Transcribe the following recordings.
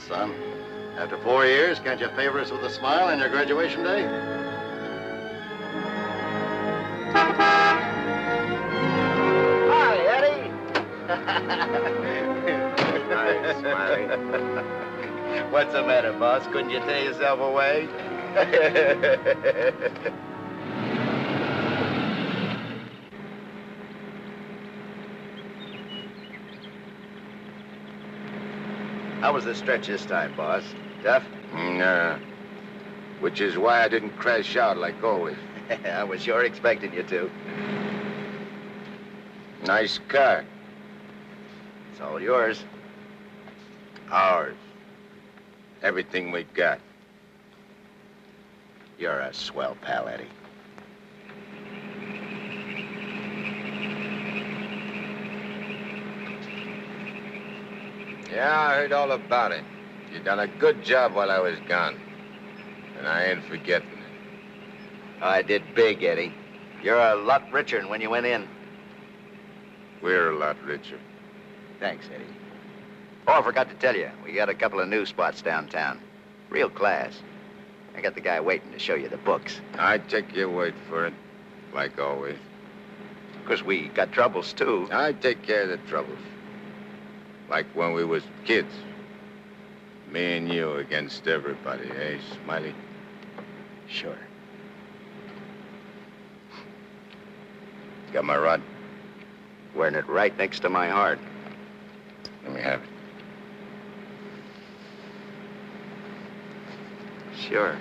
son. After 4 years, can't you favor us with a smile on your graduation day? Hi, Eddie. Hi, Smiley. What's the matter, boss? Couldn't you tear yourself away? How was the stretch this time, boss? Tough? Nah. Which is why I didn't crash out like always. I was sure expecting you to. Nice car. It's all yours. Ours. Everything we got. You're a swell pal, Eddie. Yeah, I heard all about it. You done a good job while I was gone. And I ain't forgetting it. I did big, Eddie. You're a lot richer than when you went in. We're a lot richer. Thanks, Eddie. Oh, I forgot to tell you. We got a couple of new spots downtown. Real class. I got the guy waiting to show you the books. I take your word for it, like always. Of course, we got troubles, too. I take care of the troubles. Like when we was kids. Me and you against everybody, eh, Smiley? Sure. Got my rod? Wearing it right next to my heart. Let me have it. Sure.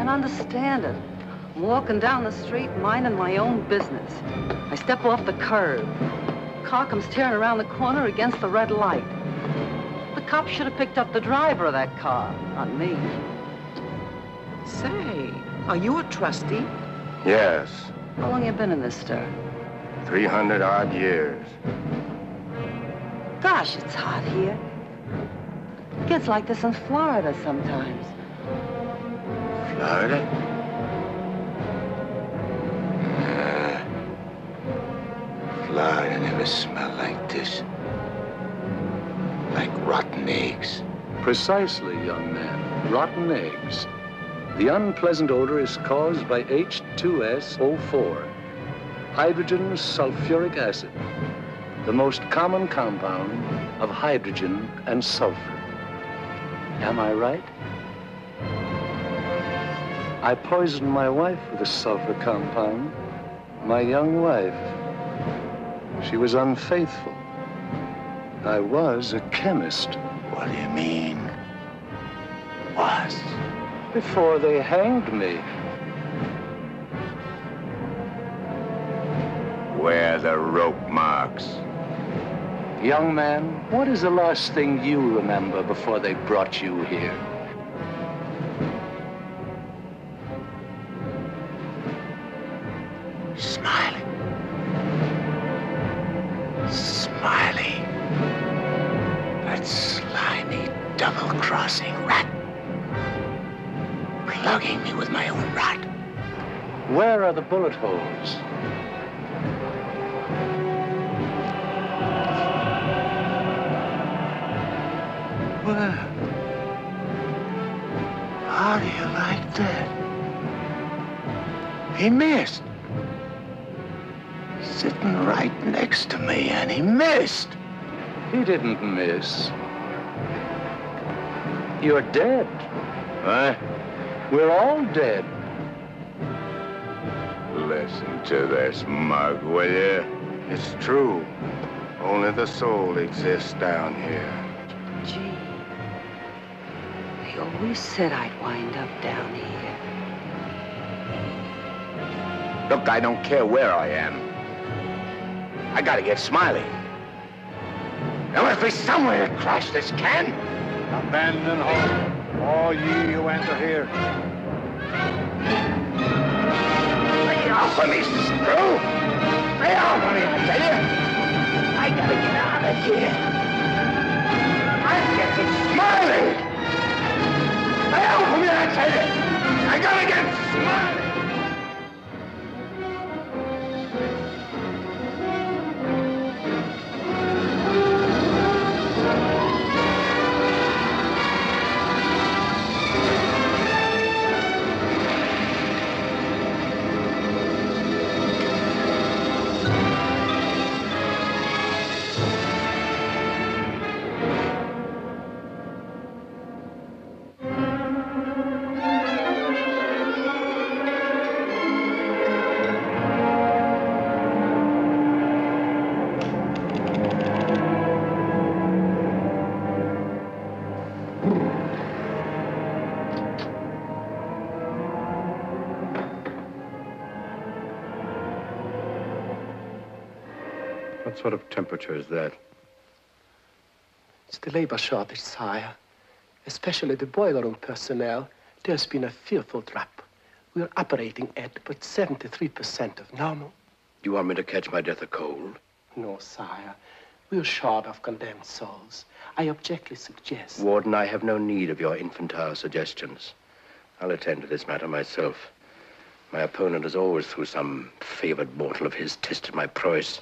Understand it. I'm walking down the street, minding my own business. I step off the curb. Car comes tearing around the corner against the red light. The cop should have picked up the driver of that car, not me. Say, are you a trustee? Yes. How long you been in this stir? 300-odd years. Gosh, it's hot here. It gets like this in Florida sometimes. Florida? Florida never smelled like this. Like rotten eggs. Precisely, young man. Rotten eggs. The unpleasant odor is caused by H2SO4, hydrogen sulfuric acid, the most common compound of hydrogen and sulfur. Am I right? I poisoned my wife with a sulfur compound. My young wife. She was unfaithful. I was a chemist. What do you mean? Was? Before they hanged me. Where are the rope marks? Young man, what is the last thing you remember before they brought you here? Smiley. Smiley. That slimy, double-crossing rat. Plugging me with my own rod. Where are the bullet holes? Well, how do you like that? He missed. Sitting right next to me, and he missed. He didn't miss. You're dead. What? We're all dead. Listen to this mug, will you? It's true. Only the soul exists down here. Gee, I always said I'd wind up down here. Look, I don't care where I am. I gotta get Smiley. There must be somewhere to crash this can. Abandon hope, all ye who enter here. Lay off of me, screw! Lay off of me, I tell you! I gotta get out of here. I'm getting Smiley! Lay off of me, I tell you! I gotta get Smiley! What sort of temperature is that? It's the labor shortage, sire. Especially the boiler room personnel. There's been a fearful drop. We're operating at but 73% of normal. Do you want me to catch my death of cold? No, sire. We're short of condemned souls. I objectly suggest... Warden, I have no need of your infantile suggestions. I'll attend to this matter myself. My opponent has always, through some favored mortal of his, tested my prowess.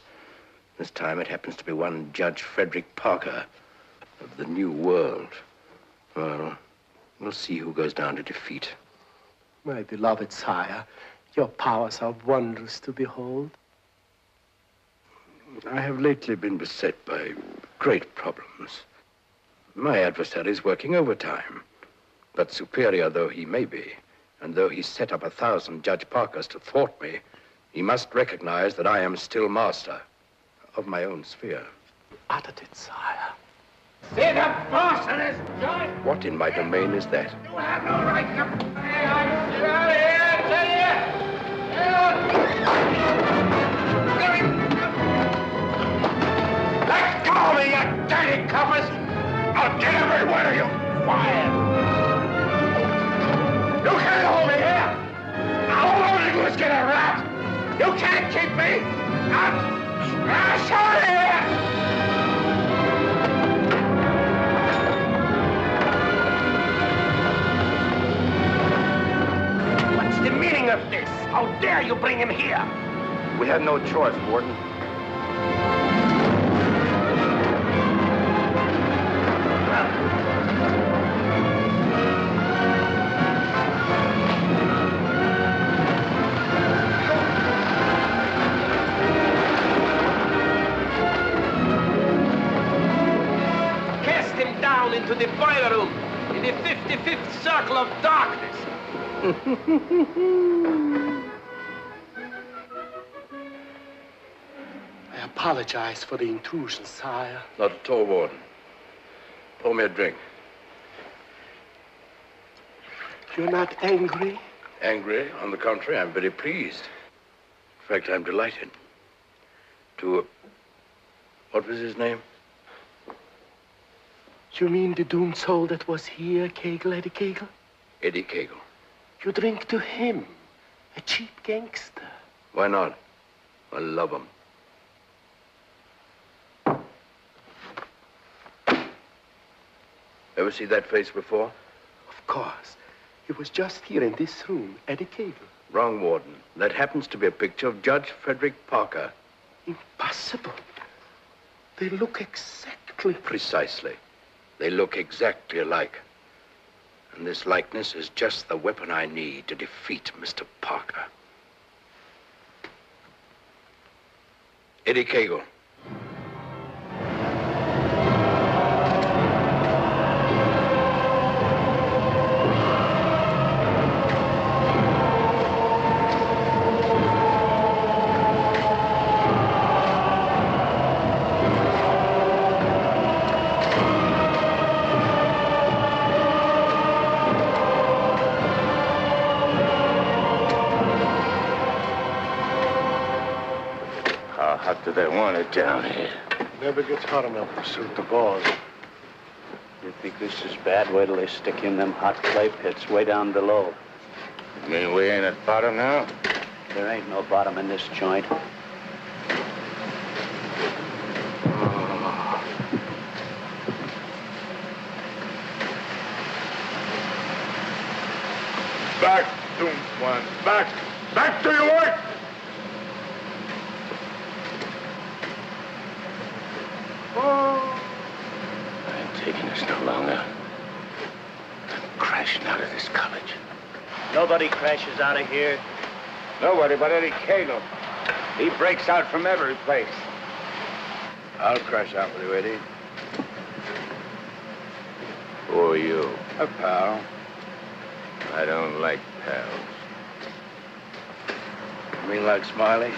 This time it happens to be one Judge Frederick Parker of the New World. Well, we'll see who goes down to defeat. My beloved sire, your powers are wondrous to behold. I have lately been beset by great problems. My adversary's working overtime. But superior though he may be, and though he set up 1,000 Judge Parkers to thwart me, he must recognize that I am still master of my own sphere. Uttered it, sire. See the boss of this joint? What in my domain is that? You have no right to... Hey, get out of here, I tell you! Get out! Let go of me, you dirty coppers! I'll get every one of you fired! You can't hold me here! All I want to do is get a rat! You can't keep me! I'm... Out of here! What's the meaning of this? How dare you bring him here? We had no choice, Warden. Into the boiler room, in the 55th circle of darkness. I apologize for the intrusion, sire. Not at all, Warden. Pour me a drink. You're not angry? Angry? On the contrary, I'm very pleased. In fact, I'm delighted. What was his name? You mean the doomed soul that was here, Kegel, Eddie Kegel? Eddie Kegel. You drink to him, a cheap gangster. Why not? I love them. Ever see that face before? Of course. It was just here in this room, Eddie Cagle. Wrong, Warden. That happens to be a picture of Judge Frederick Parker. Impossible. They look exactly... Precisely. They look exactly alike. And this likeness is just the weapon I need to defeat Mr. Parker. Eddie Cagle. Hot do they want it down here? Never gets hot enough to suit the boss. You think this is bad? Wait till they stick you in them hot clay pits way down below. You mean we ain't at bottom now? There ain't no bottom in this joint. Back, Doomswan, back! Back to your work! I ain't taking this no longer. I'm crashing out of this college. Nobody crashes out of here. Nobody but Eddie Cagle. He breaks out from every place. I'll crash out with you, Eddie. Who are you? A pal. I don't like pals. You mean like Smiley?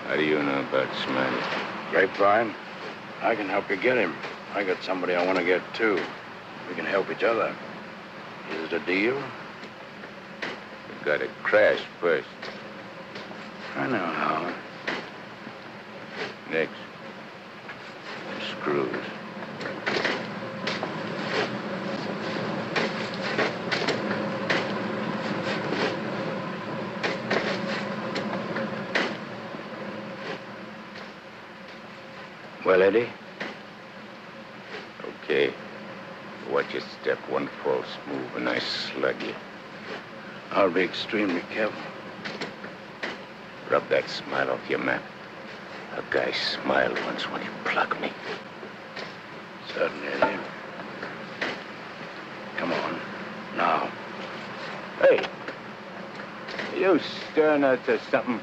How do you know about Smiley? Grapevine. I can help you get him. I got somebody I want to get, too. We can help each other. Is it a deal? You gotta crash first. I know how. Next, screws. Well, Eddie? Okay. Watch your step. One false move and I slug you. I'll be extremely careful. Rub that smile off your map. A guy smiled once when he plugged me. Certainly, Eddie. Come on. Now. Hey, you staring at something?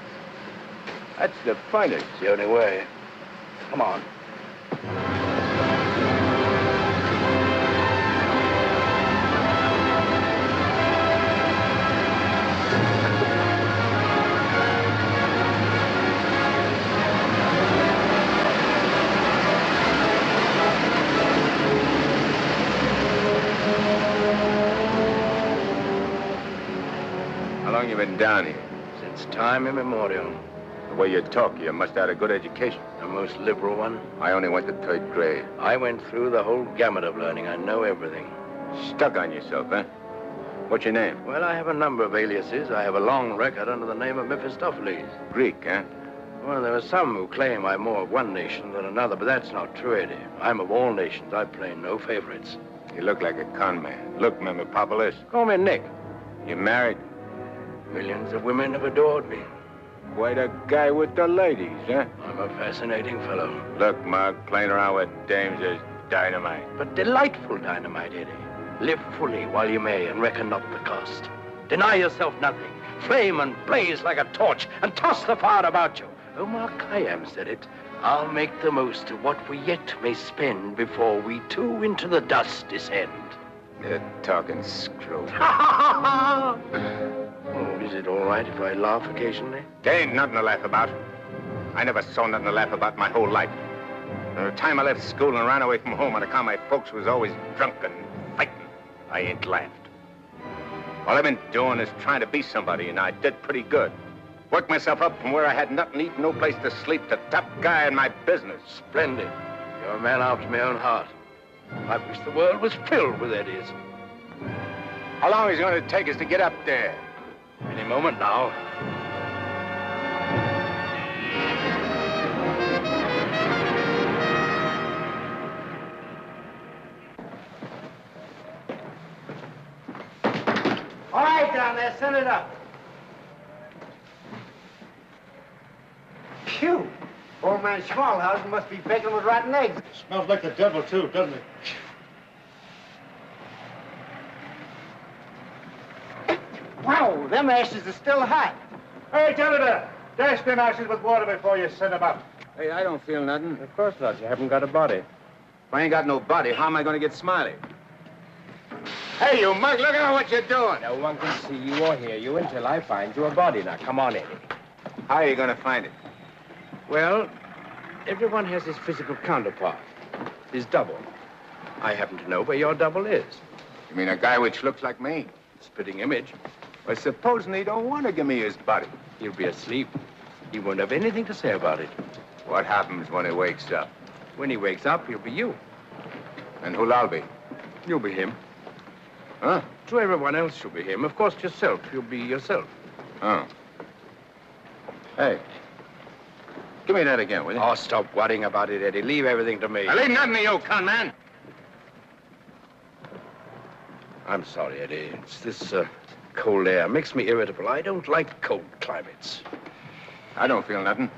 That's the finest. It's the only way. Come on. How long you been down here? Since time immemorial. The way you talk, you must have had a good education. The most liberal one. I only went to 3rd grade. I went through the whole gamut of learning. I know everything. Stuck on yourself, huh? What's your name? Well, I have a number of aliases. I have a long record under the name of Mephistopheles. Greek, huh? Well, there are some who claim I'm more of one nation than another, but that's not true, Eddie. I'm of all nations. I play no favorites. You look like a con man. Look, Mephistopheles. Call me Nick. You married? Millions of women have adored me. Quite a guy with the ladies, huh? I'm a fascinating fellow. Look, Mark, playing around with dames is dynamite. But delightful dynamite, Eddie. Live fully while you may and reckon not the cost. Deny yourself nothing. Flame and blaze like a torch and toss the fire about you. Omar Khayyam said it. I'll make the most of what we yet may spend before we too into the dust descend. You're talking screw. Oh, is it all right if I laugh occasionally? There ain't nothing to laugh about. I never saw nothing to laugh about my whole life. From the time I left school and ran away from home on account my folks was always drunk and fighting, I ain't laughed. All I've been doing is trying to be somebody, and I did pretty good. Worked myself up from where I had nothing to eat, no place to sleep, to top guy in my business. Splendid. You're a man after my own heart. I wish the world was filled with Eddies. How long is it going to take us to get up there? Many moment now. All right, down there, send it up. Phew. Old man Schmalhausen must be baking with rotten eggs. Smells like the devil, too, doesn't it? Wow, them ashes are still hot. Hey, janitor, dash them ashes with water before you send them up. Hey, I don't feel nothing. Of course not. You haven't got a body. If I ain't got no body, how am I going to get Smiley? Hey, you mug, look at what you're doing. No one can see you or hear you until I find you a body. Now, come on, Eddie. How are you going to find it? Well, everyone has his physical counterpart, his double. I happen to know where your double is. You mean a guy which looks like me? Spitting image. Well, supposing he don't want to give me his body. He'll be asleep. He won't have anything to say about it. What happens when he wakes up? When he wakes up, he'll be you. And who'll I be? You'll be him. Huh? To everyone else, you'll be him. Of course, yourself. You'll be yourself. Oh. Hey. Give me that again, will you? Oh, stop worrying about it, Eddie. Leave everything to me. I leave nothing to you, con man. I'm sorry, Eddie. It's this cold air. Makes me irritable. I don't like cold climates. I don't feel nothing.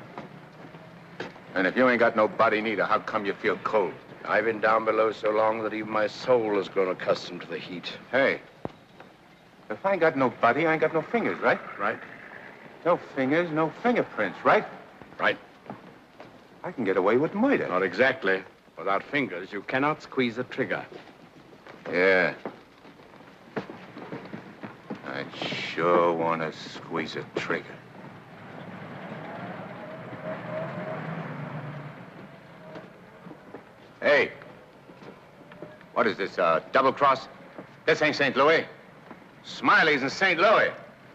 And if you ain't got no body neither, how come you feel cold? I've been down below so long that even my soul has grown accustomed to the heat. Hey, if I ain't got no body, I ain't got no fingers, right? Right. No fingers, no fingerprints, right? Right. I can get away with murder. Not exactly. Without fingers, you cannot squeeze a trigger. Yeah. I sure want to squeeze a trigger. Hey. What is this, double cross? This ain't St. Louis. Smiley's in St. Louis.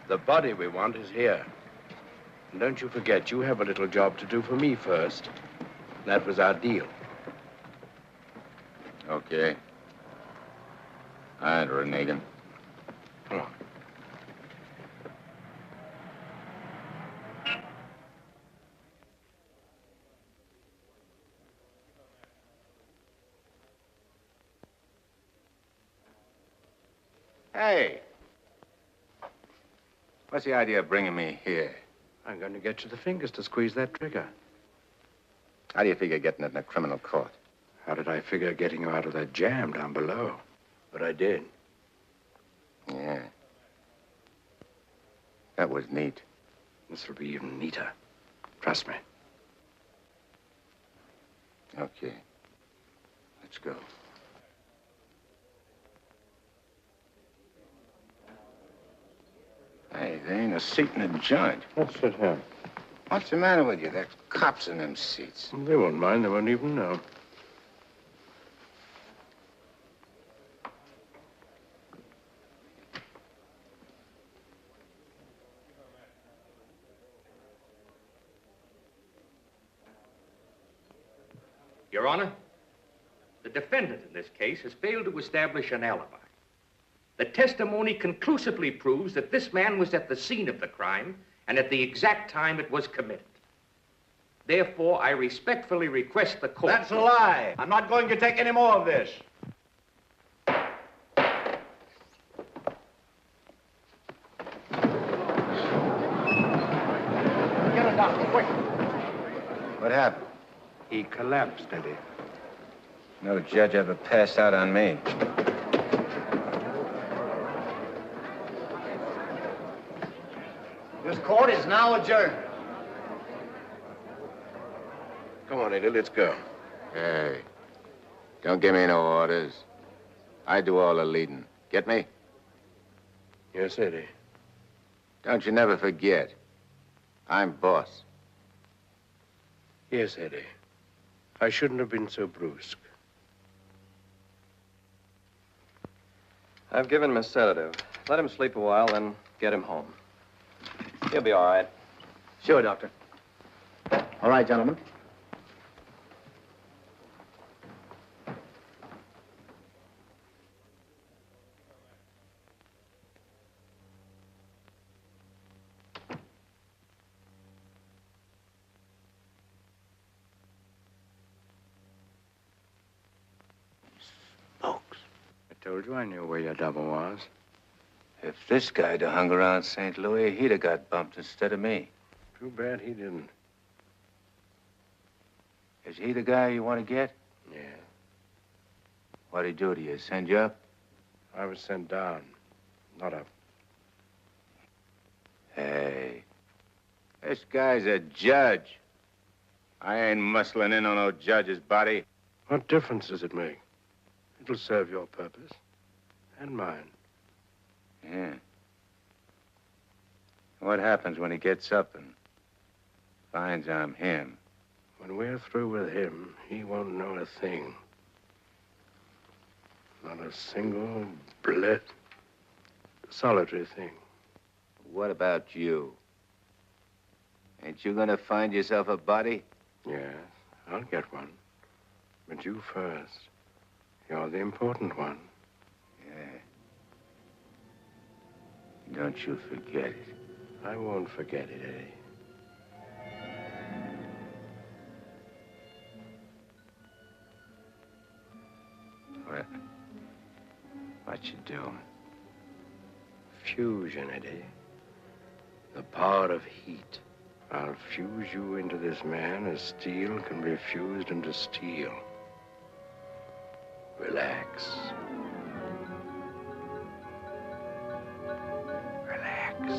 The body we want is here. And don't you forget, you have a little job to do for me first. That was our deal. Okay. All right, Renegan. Come on. Hey. What's the idea of bringing me here? I'm going to get you the fingers to squeeze that trigger. How do you figure getting it in a criminal court? How did I figure getting you out of that jam down below? But I did. Yeah. That was neat. This will be even neater. Trust me. Okay. Let's go. Hey, there ain't a seat in the joint. Let's sit here. What's the matter with you? There's cops in them seats. They won't mind. They won't even know. Your Honor, the defendant in this case has failed to establish an alibi. The testimony conclusively proves that this man was at the scene of the crime and at the exact time it was committed. Therefore, I respectfully request the court... That's a lie. I'm not going to take any more of this. Get a doctor, quick. What happened? He collapsed, Eddie. No judge ever passed out on me. This court is now adjourned. Come on, Eddie, let's go. Hey, don't give me no orders. I do all the leading. Get me? Yes, Eddie. Don't you never forget. I'm boss. Yes, Eddie. I shouldn't have been so brusque. I've given him a sedative. Let him sleep a while, then get him home. He'll be all right. Sure, Doctor. All right, gentlemen. told you I knew where your double was. If this guy'd have hung around St. Louis, he'd have got bumped instead of me. Too bad he didn't. Is he the guy you want to get? Yeah. What'd he do to you? Send you up? I was sent down, not up. Hey, this guy's a judge. I ain't muscling in on no judge's body. What difference does it make? It'll serve your purpose and mine. Yeah. What happens when he gets up and finds I'm him? When we're through with him, he won't know a thing. Not a single solitary thing. What about you? Ain't you gonna find yourself a body? Yes, I'll get one. But you first. You're the important one. Yeah. Don't you forget it. I won't forget it, Eddie. What you doing? Fusion, Eddie. The power of heat. I'll fuse you into this man as steel can be fused into steel. Relax. Relax.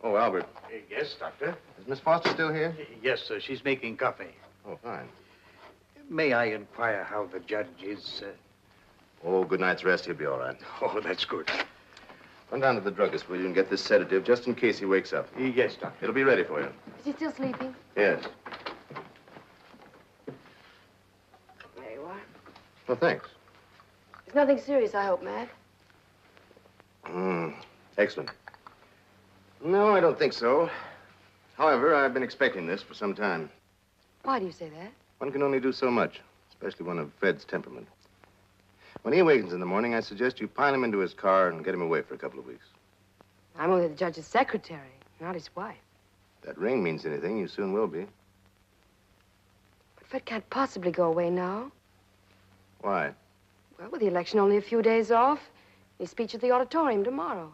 Oh, Albert. Yes, Doctor? Is Miss Foster still here? Yes, sir. She's making coffee. Oh, fine. May I inquire how the judge is? Oh, good night's rest. He'll be all right. Oh, that's good. Run down to the druggist, will you, and get this sedative just in case he wakes up. Yes, Doctor. It'll be ready for you. Is he still sleeping? Yes. There you are. Well, thanks. It's nothing serious, I hope, Matt. Excellent. No, I don't think so. However, I've been expecting this for some time. Why do you say that? One can only do so much, especially one of Fred's temperament. When he awakens in the morning, I suggest you pile him into his car and get him away for a couple of weeks. I'm only the judge's secretary, not his wife. If that ring means anything, you soon will be. But Fred can't possibly go away now. Why? Well, with the election only a few days off, his speech at the auditorium tomorrow.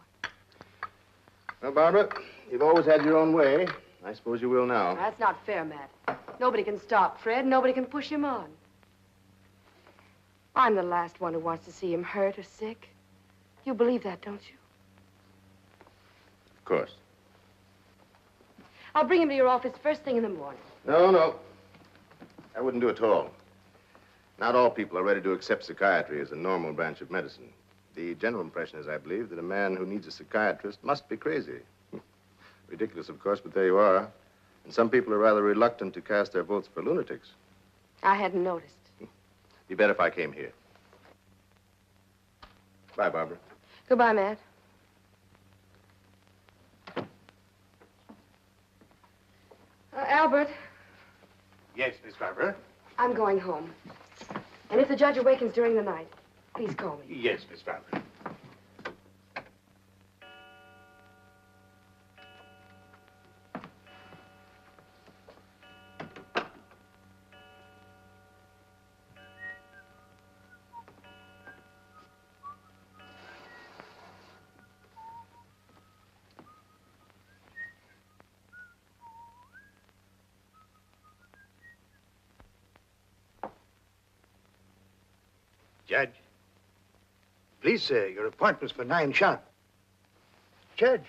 Well, Barbara, you've always had your own way. I suppose you will now. That's not fair, Matt. Nobody can stop Fred. Nobody can push him on. I'm the last one who wants to see him hurt or sick. You believe that, don't you? Of course. I'll bring him to your office first thing in the morning. No. I wouldn't do it at all. Not all people are ready to accept psychiatry as a normal branch of medicine. The general impression is, I believe, that a man who needs a psychiatrist must be crazy. Ridiculous, of course, but there you are. And some people are rather reluctant to cast their votes for lunatics. I hadn't noticed. Be better if I came here. Bye, Barbara. Goodbye, Matt. Albert, Yes, Miss Barbara? I'm going home. And if the judge awakens during the night, please call me. Yes, Miss Barbara. Judge. Please, sir, your appointment's for 9 sharp. Judge.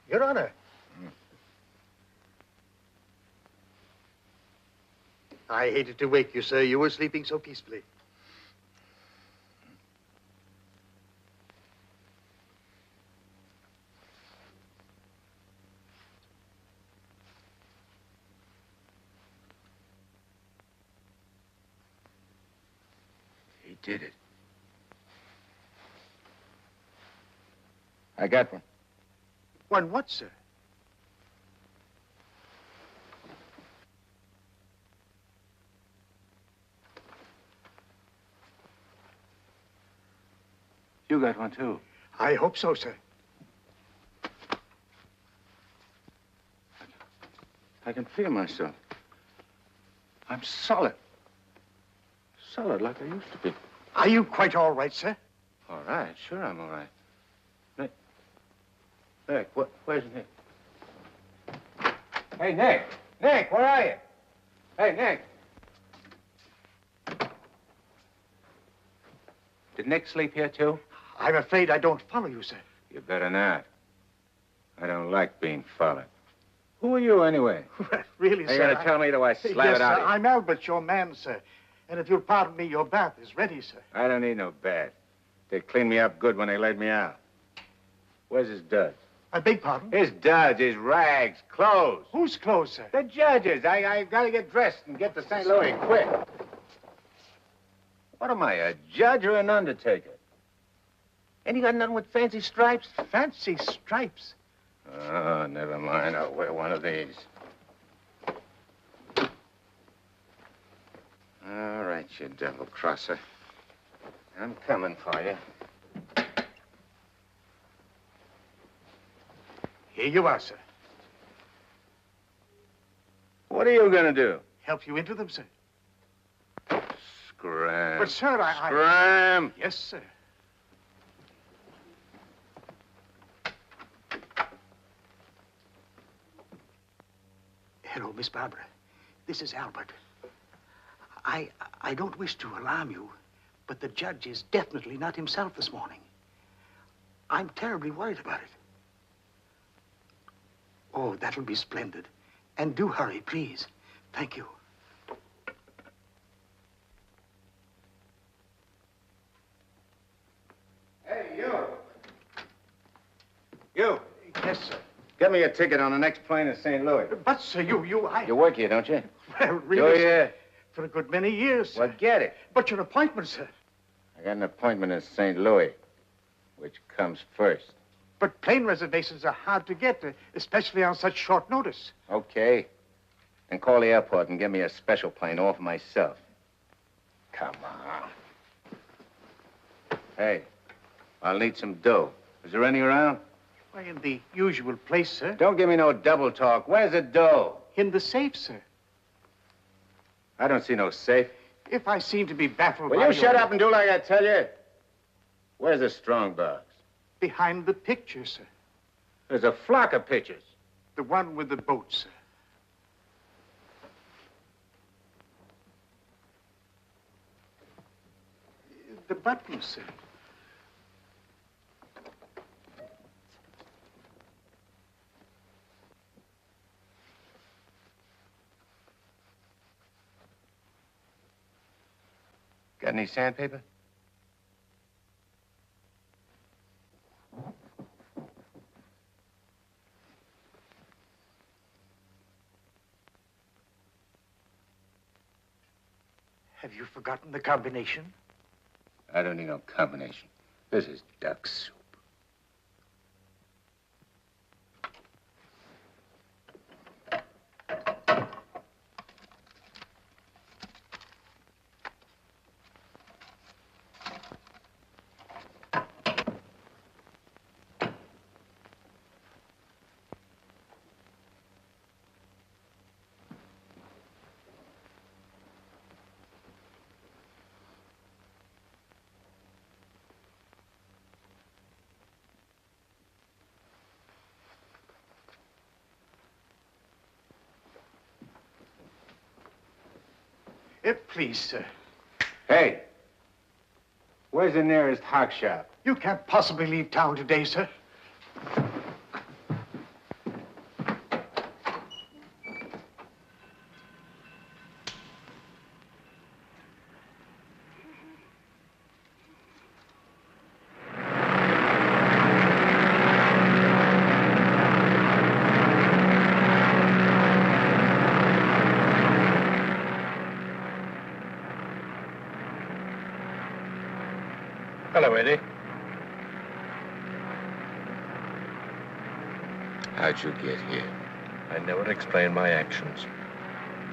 Your Honor. I hated to wake you, sir. You were sleeping so peacefully. He did it. I got one. One what, sir? You got one, too. I hope so, sir. I can feel myself. I'm solid. Solid like I used to be. Are you quite all right, sir? All right, sure I'm all right. Nick, where's Nick? Hey, Nick! Nick, where are you? Hey, Nick! Did Nick sleep here, too? I'm afraid I don't follow you, sir. You better not. I don't like being followed. Who are you, anyway? Really, Are you sir? going to tell me till I slap yes, it out sir, of you? I'm Albert, your man, sir. And if you'll pardon me, your bath is ready, sir. I don't need no bath. They cleaned me up good when they laid me out. Where's his duds? I beg pardon? His duds, his rags, clothes. Whose clothes, sir? The judge's. I got to get dressed and get to St. Louis quick. What am I, a judge or an undertaker? Ain't you got nothing with fancy stripes? Fancy stripes? Oh, never mind. I'll wear one of these. All right, you devil crosser. I'm coming for you. Here you are, sir. What are you going to do? Help you into them, sir. Scram. But, sir, Scram! Yes, sir. Hello, Miss Barbara. This is Albert. I don't wish to alarm you, but the judge is definitely not himself this morning. I'm terribly worried about it. Oh, that'll be splendid. And do hurry, please. Thank you. Hey, you. You. Yes, sir. Get me a ticket on the next plane to St. Louis. But, sir, You work here, don't you? Well, really, Do you? for a good many years, sir. Well, get it. But your appointment, sir. I got an appointment in St. Louis. Which comes first? But plane reservations are hard to get, especially on such short notice. Okay. Then call the airport and get me a special plane all for myself. Come on. Hey, I'll need some dough. Is there any around? Why, in the usual place, sir. Don't give me no double talk. Where's the dough? In the safe, sir. I don't see no safe. If I seem to be baffled Will by you shut up and do like I tell you? Where's the strong box? Behind the picture, sir. There's a flock of pictures. The one with the boat, sir. The button, sir. Got any sandpaper? Have you forgotten the combination? I don't need no combination. This is duck soup. Please, sir. Hey, where's the nearest hock shop? You can't possibly leave town today, sir. Hello, Eddie. How'd you get here? I never explain my actions.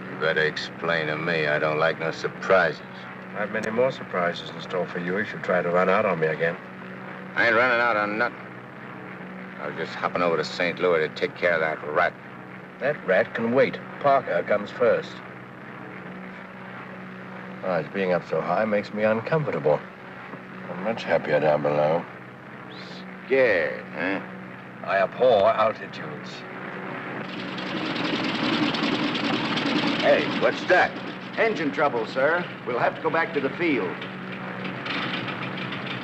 You better explain to me. I don't like no surprises. I have many more surprises in store for you if you try to run out on me again. I ain't running out on nothing. I was just hopping over to St. Louis to take care of that rat. That rat can wait. Parker comes first. Oh, being up so high makes me uncomfortable. I'm much happier down below. Scared, huh? I abhor altitudes. Hey, what's that? Engine trouble, sir. We'll have to go back to the field.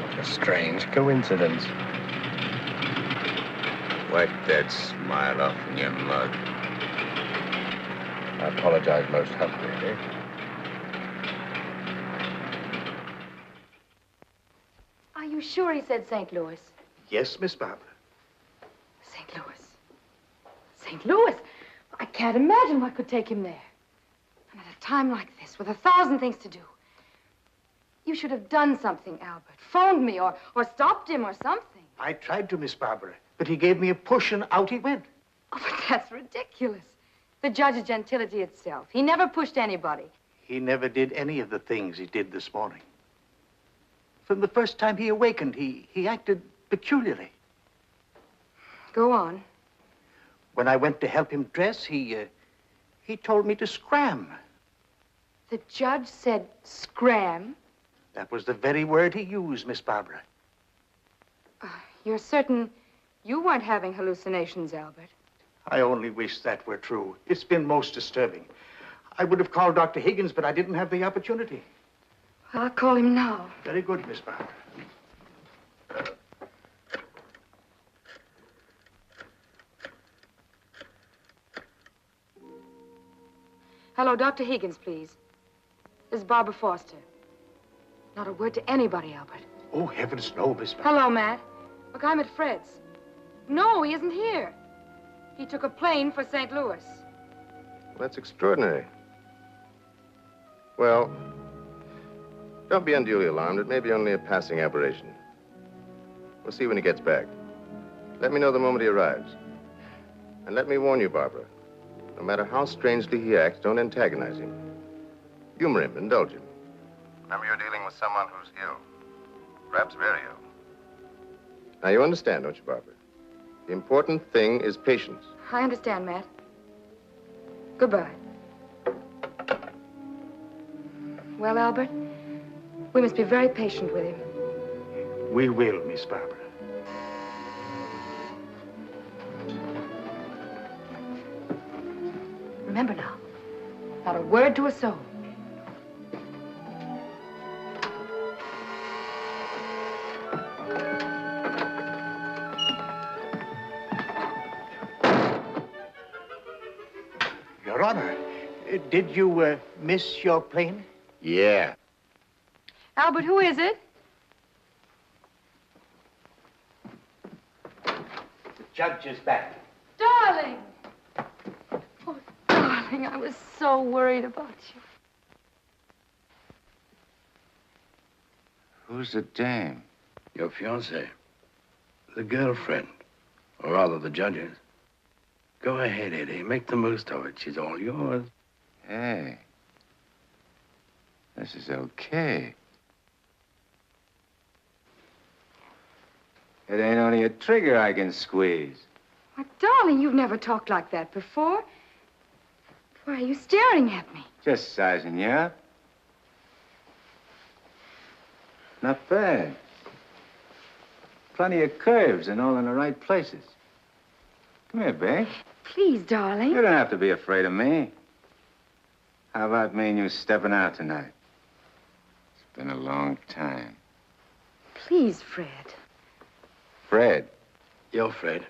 What a strange coincidence. Wipe that smile off in your mug. I apologize most humbly, eh? Are you sure he said St. Louis? Yes, Miss Barbara. St. Louis. St. Louis? I can't imagine what could take him there. And at a time like this, with 1,000 things to do. You should have done something, Albert. Phoned me or stopped him or something. I tried to, Miss Barbara, but he gave me a push and out he went. Oh, but that's ridiculous. The judge is gentility itself. He never pushed anybody. He never did any of the things he did this morning. From the first time he awakened, he acted peculiarly. Go on. When I went to help him dress, he told me to scram. The judge said scram? That was the very word he used, Miss Barbara. You're certain you weren't having hallucinations, Albert? I only wish that were true. It's been most disturbing. I would have called Dr. Higgins, but I didn't have the opportunity. I'll call him now. Very good, Miss Barbara. Hello, Dr. Higgins, please. This is Barbara Foster. Not a word to anybody, Albert. Oh, heavens, no, Miss Barbara. Hello, Matt. Look, I'm at Fred's. No, he isn't here. He took a plane for St. Louis. That's extraordinary. Well, don't be unduly alarmed. It may be only a passing aberration. We'll see when he gets back. Let me know the moment he arrives. And let me warn you, Barbara, no matter how strangely he acts, don't antagonize him. Humor him, indulge him. Remember, you're dealing with someone who's ill. Perhaps very ill. Now, you understand, don't you, Barbara? The important thing is patience. I understand, Matt. Goodbye. Well, Albert, we must be very patient with him. We will, Miss Barbara. Remember now, not a word to a soul. Your Honor, did you miss your plane? Yeah. Albert, who is it? The judge is back. Darling! Oh, darling, I was so worried about you. Who's the dame? Your fiancée. The girlfriend. Or rather, the judge's. Go ahead, Eddie. Make the most of it. She's all yours. Hey. This is okay. It ain't only a trigger I can squeeze. Why, darling, you've never talked like that before. Why are you staring at me? Just sizing you up. Not bad. Plenty of curves and all in the right places. Come here, babe. Please, darling. You don't have to be afraid of me. How about me and you stepping out tonight? It's been a long time. Please, Fred. Fred? You're Fred.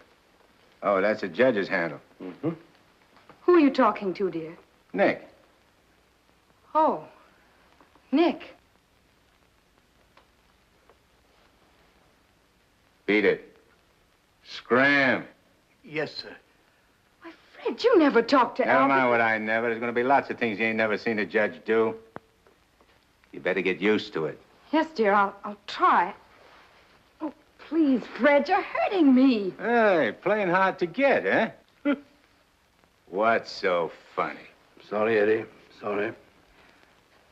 Oh, that's a judge's handle. Mm-hmm. Who are you talking to, dear? Nick. Oh, Nick. Beat it. Scram. Yes, sir. Why, Fred, you never talked to Never Albert. mind what I never. There's going to be lots of things you ain't never seen a judge do. You better get used to it. Yes, dear, I'll try. Oh, Please, Fred, you're hurting me. Hey, playing hard to get, eh? What's so funny? Sorry, Eddie. Sorry.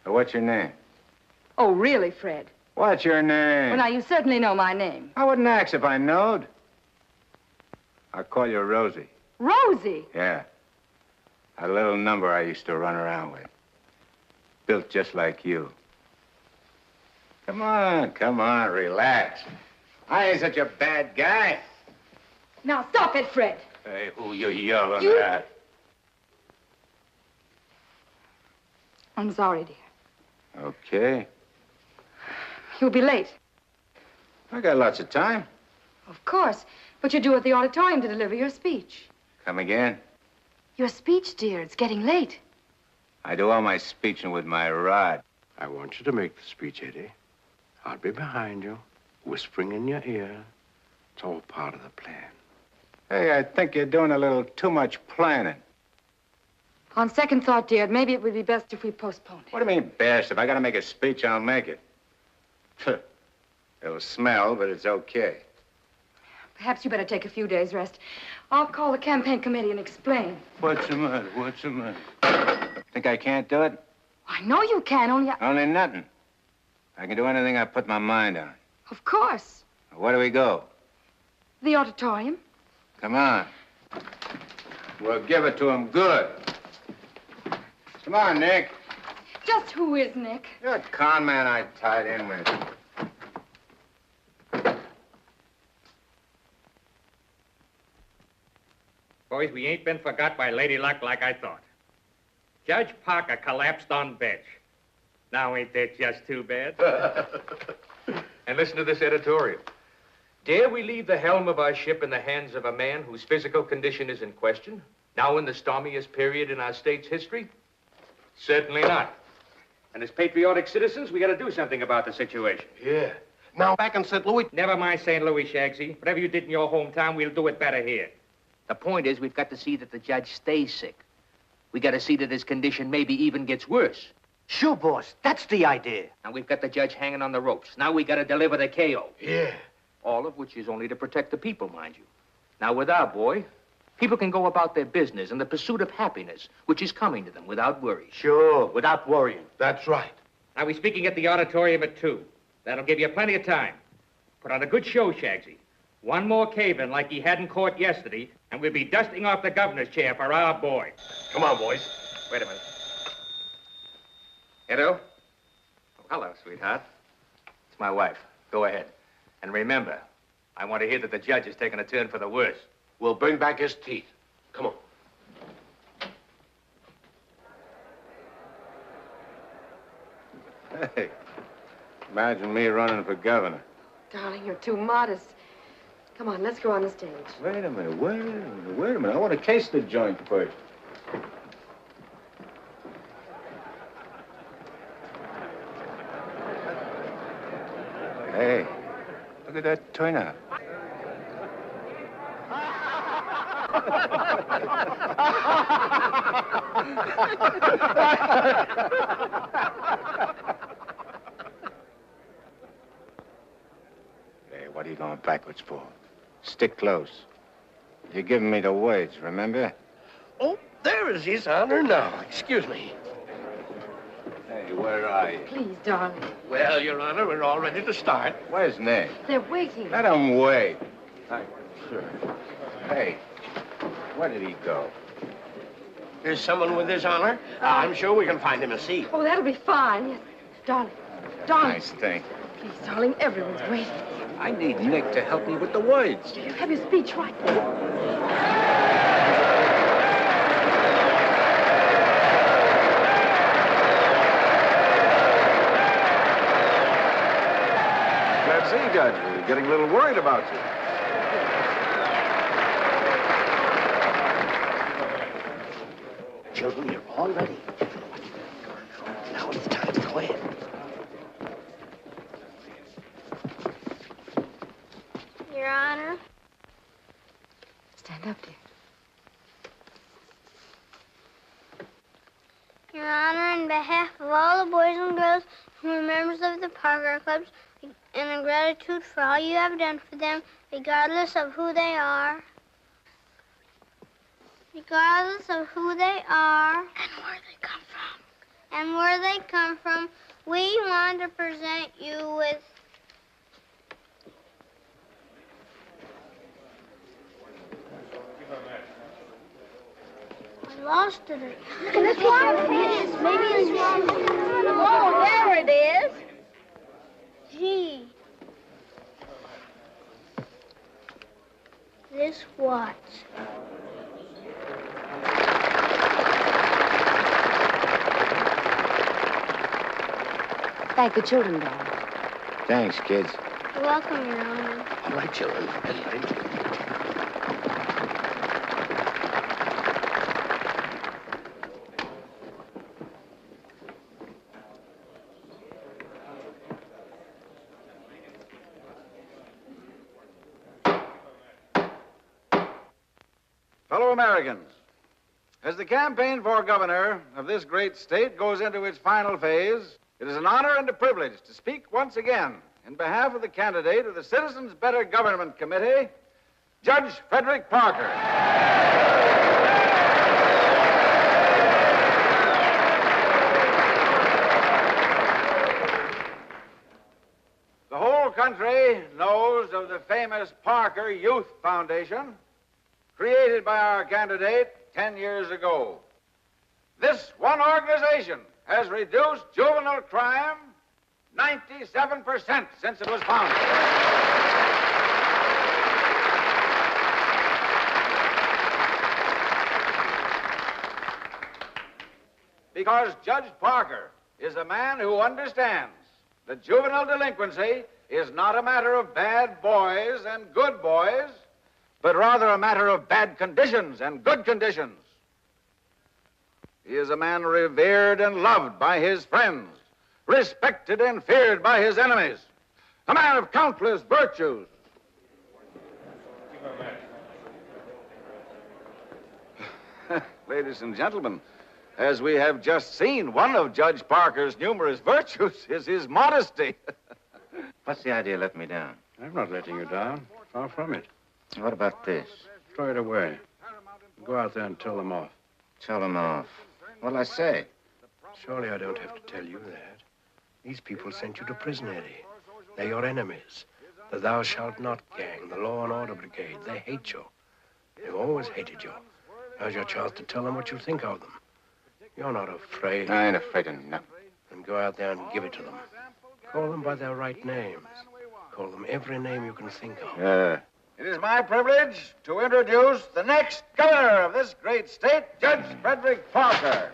What's your name? Oh, really, Fred? What's your name? Well, now, you certainly know my name. I wouldn't ask if I knowed. I'll call you Rosie. Rosie? Yeah. A little number I used to run around with. Built just like you. Come on, relax. I ain't such a bad guy. Now, stop it, Fred. Hey, who you yelling at? I'm sorry, dear. Okay. You'll be late. I got lots of time. Of course. But you're due at the auditorium to deliver your speech. Come again? Your speech, dear. It's getting late. I do all my speeching with my rod. I want you to make the speech, Eddie. I'll be behind you, whispering in your ear. It's all part of the plan. Hey, I think you're doing a little too much planning. On second thought, dear, maybe it would be best if we postponed it. What do you mean, best? If I gotta make a speech, I'll make it. It'll smell, but it's okay. Perhaps you better take a few days' rest. I'll call the campaign committee and explain. What's the matter? What's the matter? Think I can't do it? I know you can, Only nothing. I can do anything I put my mind on. Of course. Where do we go? The auditorium. Come on. We'll give it to him good. Come on, Nick. Just who is Nick? You're a con man I tied in with. Boys, we ain't been forgot by Lady Luck like I thought. Judge Parker collapsed on bench. Now ain't that just too bad? And listen to this editorial. Dare we leave the helm of our ship in the hands of a man whose physical condition is in question, now in the stormiest period in our state's history? Certainly not. And as patriotic citizens, we gotta do something about the situation. Yeah. Now, back in St. Louis... Never mind St. Louis, Shagsy. Whatever you did in your hometown, we'll do it better here. The point is, we've got to see that the judge stays sick. We got to see that his condition maybe even gets worse. Sure, boss. That's the idea. Now, we've got the judge hanging on the ropes. Now we got to deliver the KO. Yeah. All of which is only to protect the people, mind you. Now, with our boy, people can go about their business in the pursuit of happiness, which is coming to them without worry. Sure, without worrying. That's right. Now, we're speaking at the auditorium at 2. That'll give you plenty of time. Put on a good show, Shagsy. One more cave-in like he had in court yesterday, and we'll be dusting off the governor's chair for our boy. Come on, boys. Wait a minute. Edo? Oh, hello, sweetheart. It's my wife. Go ahead. And remember, I want to hear that the judge is taking a turn for the worse. We'll bring back his teeth. Come on. Hey, imagine me running for governor. Darling, you're too modest. Come on, let's go on the stage. Wait a minute. I want to case the joint first. Hey, look at that turnout. Hey, what are you going backwards for? Stick close. You're giving me the words, remember? Oh, there is his honor now. Excuse me. Hey, where are you? Please, darling. Well, Your Honor, we're all ready to start. Where's Nick? They're waiting. Let him wait. Sure. Hey, where did he go? There's someone with his honor. I'm sure we can find him a seat. Oh, that'll be fine. Yes. Darling. Darling. Nice thing. Please, darling, everyone's waiting. I need Nick to help me with the words. You have your speech right now. See, Judge, we're getting a little worried about you. Children, you're all ready. Now it's time to go in. Your Honor. Stand up, dear. Your Honor, on behalf of all the boys and girls who are members of the Parker Clubs, and in gratitude for all you have done for them, regardless of who they are. Regardless of who they are. And where they come from. And where they come from, we want to present you with... I lost it. Look at this one. Maybe it's one. Oh, there it is. Gee. This what? Thank the children, Dad. Thanks, kids. You're welcome, Your Honor. All right, children. All right. Fellow Americans, as the campaign for governor of this great state goes into its final phase, it is an honor and a privilege to speak once again in behalf of the candidate of the Citizens Better Government Committee, Judge Frederick Parker. The whole country knows of the famous Parker Youth Foundation, created by our candidate 10 years ago. This one organization has reduced juvenile crime 97% since it was founded. Because Judge Parker is a man who understands that juvenile delinquency is not a matter of bad boys and good boys, but rather a matter of bad conditions and good conditions. He is a man revered and loved by his friends, respected and feared by his enemies, a man of countless virtues. Ladies and gentlemen, as we have just seen, one of Judge Parker's numerous virtues is his modesty. What's the idea of letting me down? I'm not letting you down. Far from it. What about this? Throw it away. Go out there and tell them off. Tell them off. What'll I say? Surely I don't have to tell you that. These people sent you to prison, Eddie. They're your enemies. The Thou Shalt Not gang, the Law and Order Brigade. They hate you. They've always hated you. Now's your chance to tell them what you think of them. You're not afraid. I ain't afraid of nothing. Then go out there and give it to them. Call them by their right names. Call them every name you can think of. It is my privilege to introduce the next governor of this great state, Judge Frederick Parker.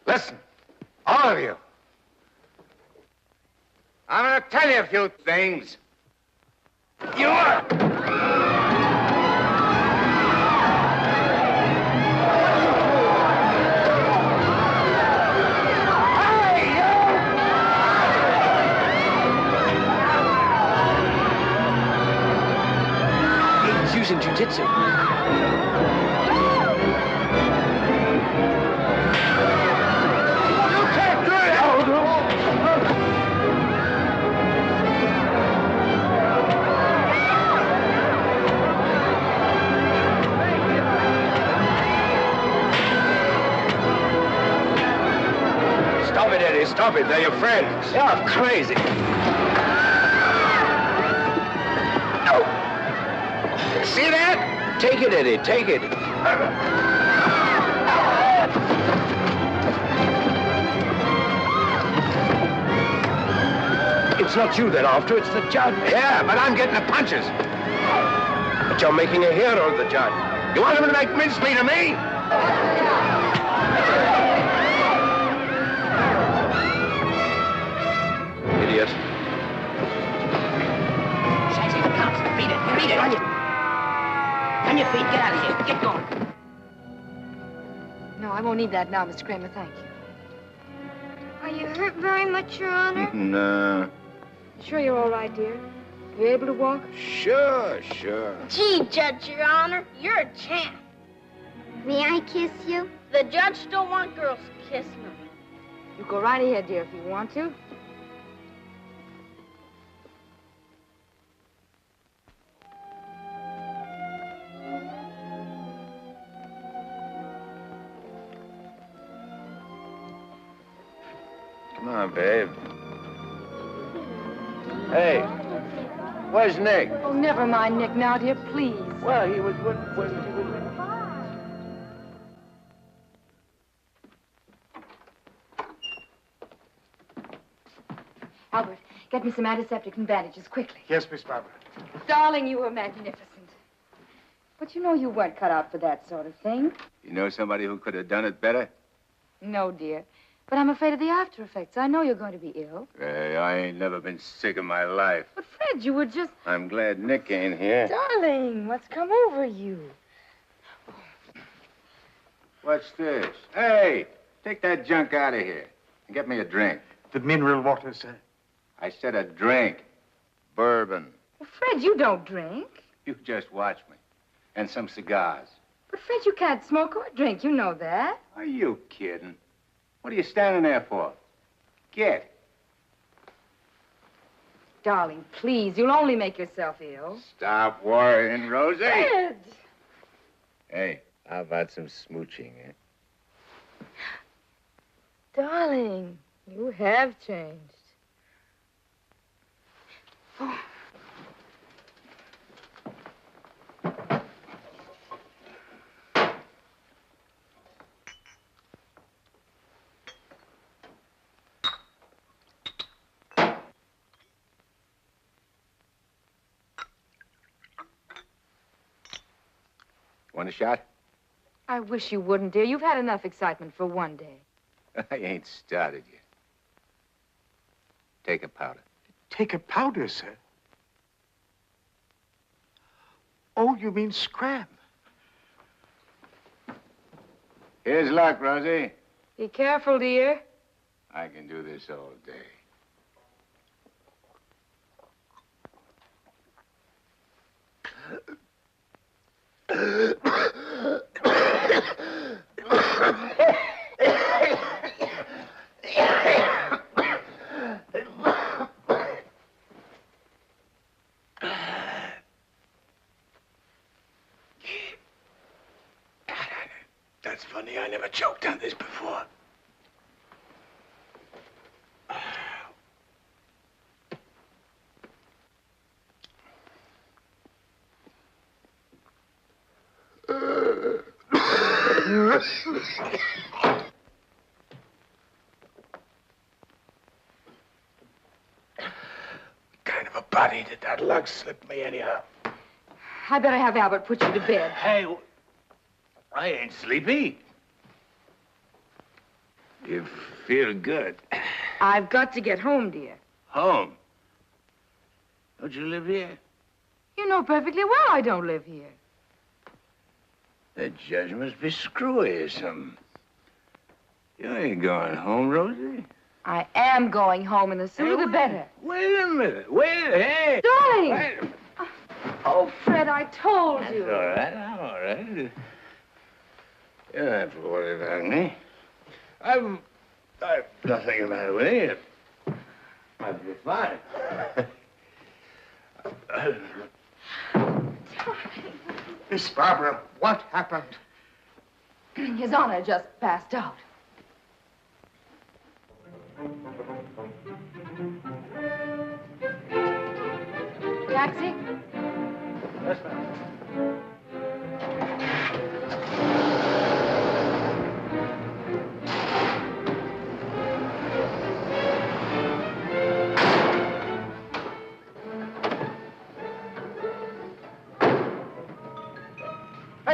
Listen, all of you. I'm going to tell you a few things. You are... He's using jiu-jitsu. Stop it, Eddie. Stop it. They're your friends. You're crazy. No. See that? Take it, Eddie. Take it. It's not you they're after, it's the judge. Yeah, but I'm getting the punches. But you're making a hero of the judge. You want him to make mincemeat of me? Idiot. Sassy, the cops. Beat it. Beat it. On your feet. Get out of here. Get going. No, I won't need that now, Mr. Kramer. Thank you. Are you hurt very much, Your Honor? No. Sure you're all right, dear? You able to walk? Sure. Gee, Judge, Your Honor, you're a champ. May I kiss you? The judge don't want girls kissing him. You go right ahead, dear, if you want to. Come on, babe. Hey, where's Nick? Oh, never mind Nick now, dear, please. Well, he was with... Albert, get me some antiseptic and bandages, quickly. Yes, Miss Barbara. Darling, you were magnificent. But you know you weren't cut out for that sort of thing. You know somebody who could have done it better? No, dear. But I'm afraid of the after effects. I know you're going to be ill. Hey, I ain't never been sick in my life. But, Fred, you were just... I'm glad Nick ain't here. Darling, what's come over you? What's this? Hey, take that junk out of here and get me a drink. The mineral water, sir. I said a drink. Bourbon. Well, Fred, you don't drink. You just watch me. And some cigars. But, Fred, you can't smoke or drink. You know that. Are you kidding? What are you standing there for? Get. Darling, please, you'll only make yourself ill. Stop worrying, Rosie. Fred! Hey, how about some smooching, eh? Darling, you have changed. Oh. Want a shot? I wish you wouldn't, dear. You've had enough excitement for one day. I ain't started yet. Take a powder. Take a powder, sir? Oh, you mean scram? Here's luck, Rosie. Be careful, dear. I can do this all day. That's funny. I never choked on this before. Kind of a body did that lug slip me anyhow? I better have Albert put you to bed. Hey, I ain't sleepy. You feel good. I've got to get home, dear. Home? Don't you live here? You know perfectly well I don't live here. The judge must be screwy or something. You ain't going home, Rosie. I am going home, and the sooner the better. Wait a minute. Hey. Darling! Wait a minute. Oh, Fred, I told you. That's all right. I'm all right. You don't have to worry about me. I've nothing the matter with me. I'll be fine. Miss Barbara, what happened? His Honor just passed out. Taxi? Yes, ma'am.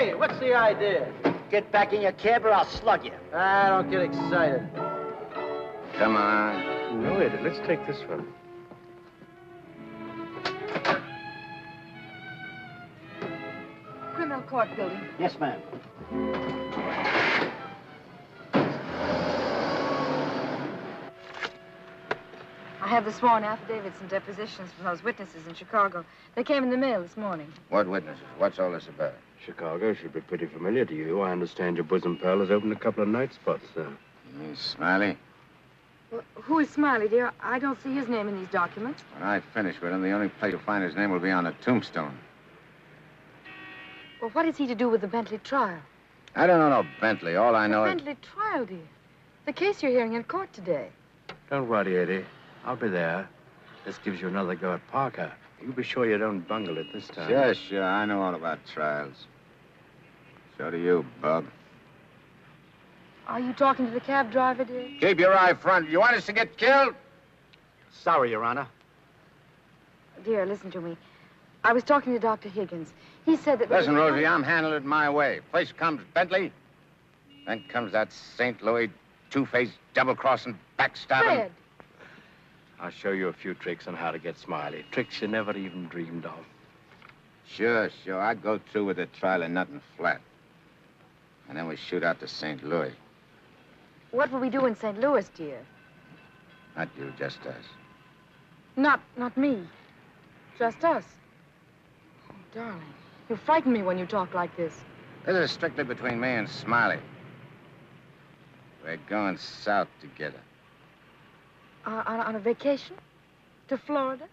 Hey, what's the idea? Get back in your cab or I'll slug you. I don't get excited. Come on. No, Eddie, let's take this one. Criminal court building. Yes, ma'am. I have the sworn affidavits and depositions from those witnesses in Chicago. They came in the mail this morning. What witnesses? What's all this about? Chicago should be pretty familiar to you. I understand your bosom pal has opened a couple of night spots there. Smiley? Well, who is Smiley, dear? I don't see his name in these documents. When I finish with him, the only place you'll find his name will be on a tombstone. Well, what is he to do with the Bentley trial? I don't know no Bentley. All I know is... Bentley trial, dear. The case you're hearing in court today. Don't worry, Eddie. I'll be there. This gives you another go at Parker. You be sure you don't bungle it this time. Sure. I know all about trials. So do you, Bub. Are you talking to the cab driver, dear? Keep your eye front. You want us to get killed? Sorry, Your Honor. Dear, listen to me. I was talking to Dr. Higgins. He said that... Listen, Rosie, I'm handling it my way. First comes Bentley. Then comes that St. Louis two-faced, double-crossing, backstabbing... Fred! I'll show you a few tricks on how to get Smiley. Tricks you never even dreamed of. Sure. I'd go through with the trial and nothing flat. And then we shoot out to St. Louis. What will we do in St. Louis, dear? Not you, just us. Not me. Just us. Oh, darling, you frighten me when you talk like this. This is strictly between me and Smiley. We're going south together. On a vacation? To Florida?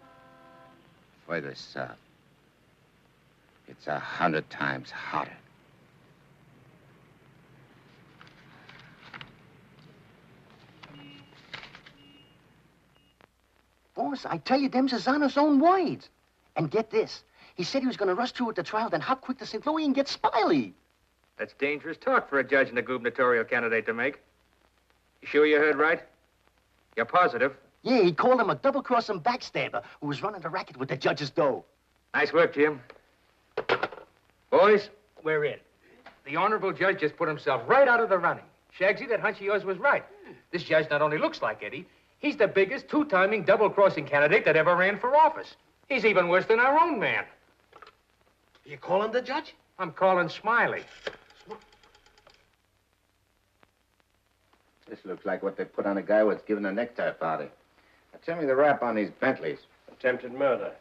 Further south. It's 100 times hotter. Boss, I tell you, them's Zano's own words. And get this. He said he was going to rush through with the trial, then hop quick to St. Louis and get Smiley. That's dangerous talk for a judge and a gubernatorial candidate to make. You sure you heard right? You're positive? Yeah, he called him a double-crossing backstabber who was running the racket with the judge's dough. Nice work, Jim. Boys, We're in. The honorable judge just put himself right out of the running. Shagsy, that hunch of yours was right. This judge not only looks like Eddie, he's the biggest two-timing double-crossing candidate that ever ran for office. He's even worse than our own man. You calling the judge? I'm calling Smiley. This looks like what they put on a guy who was given a necktie party. Now, tell me the rap on these Bentleys. Attempted murder.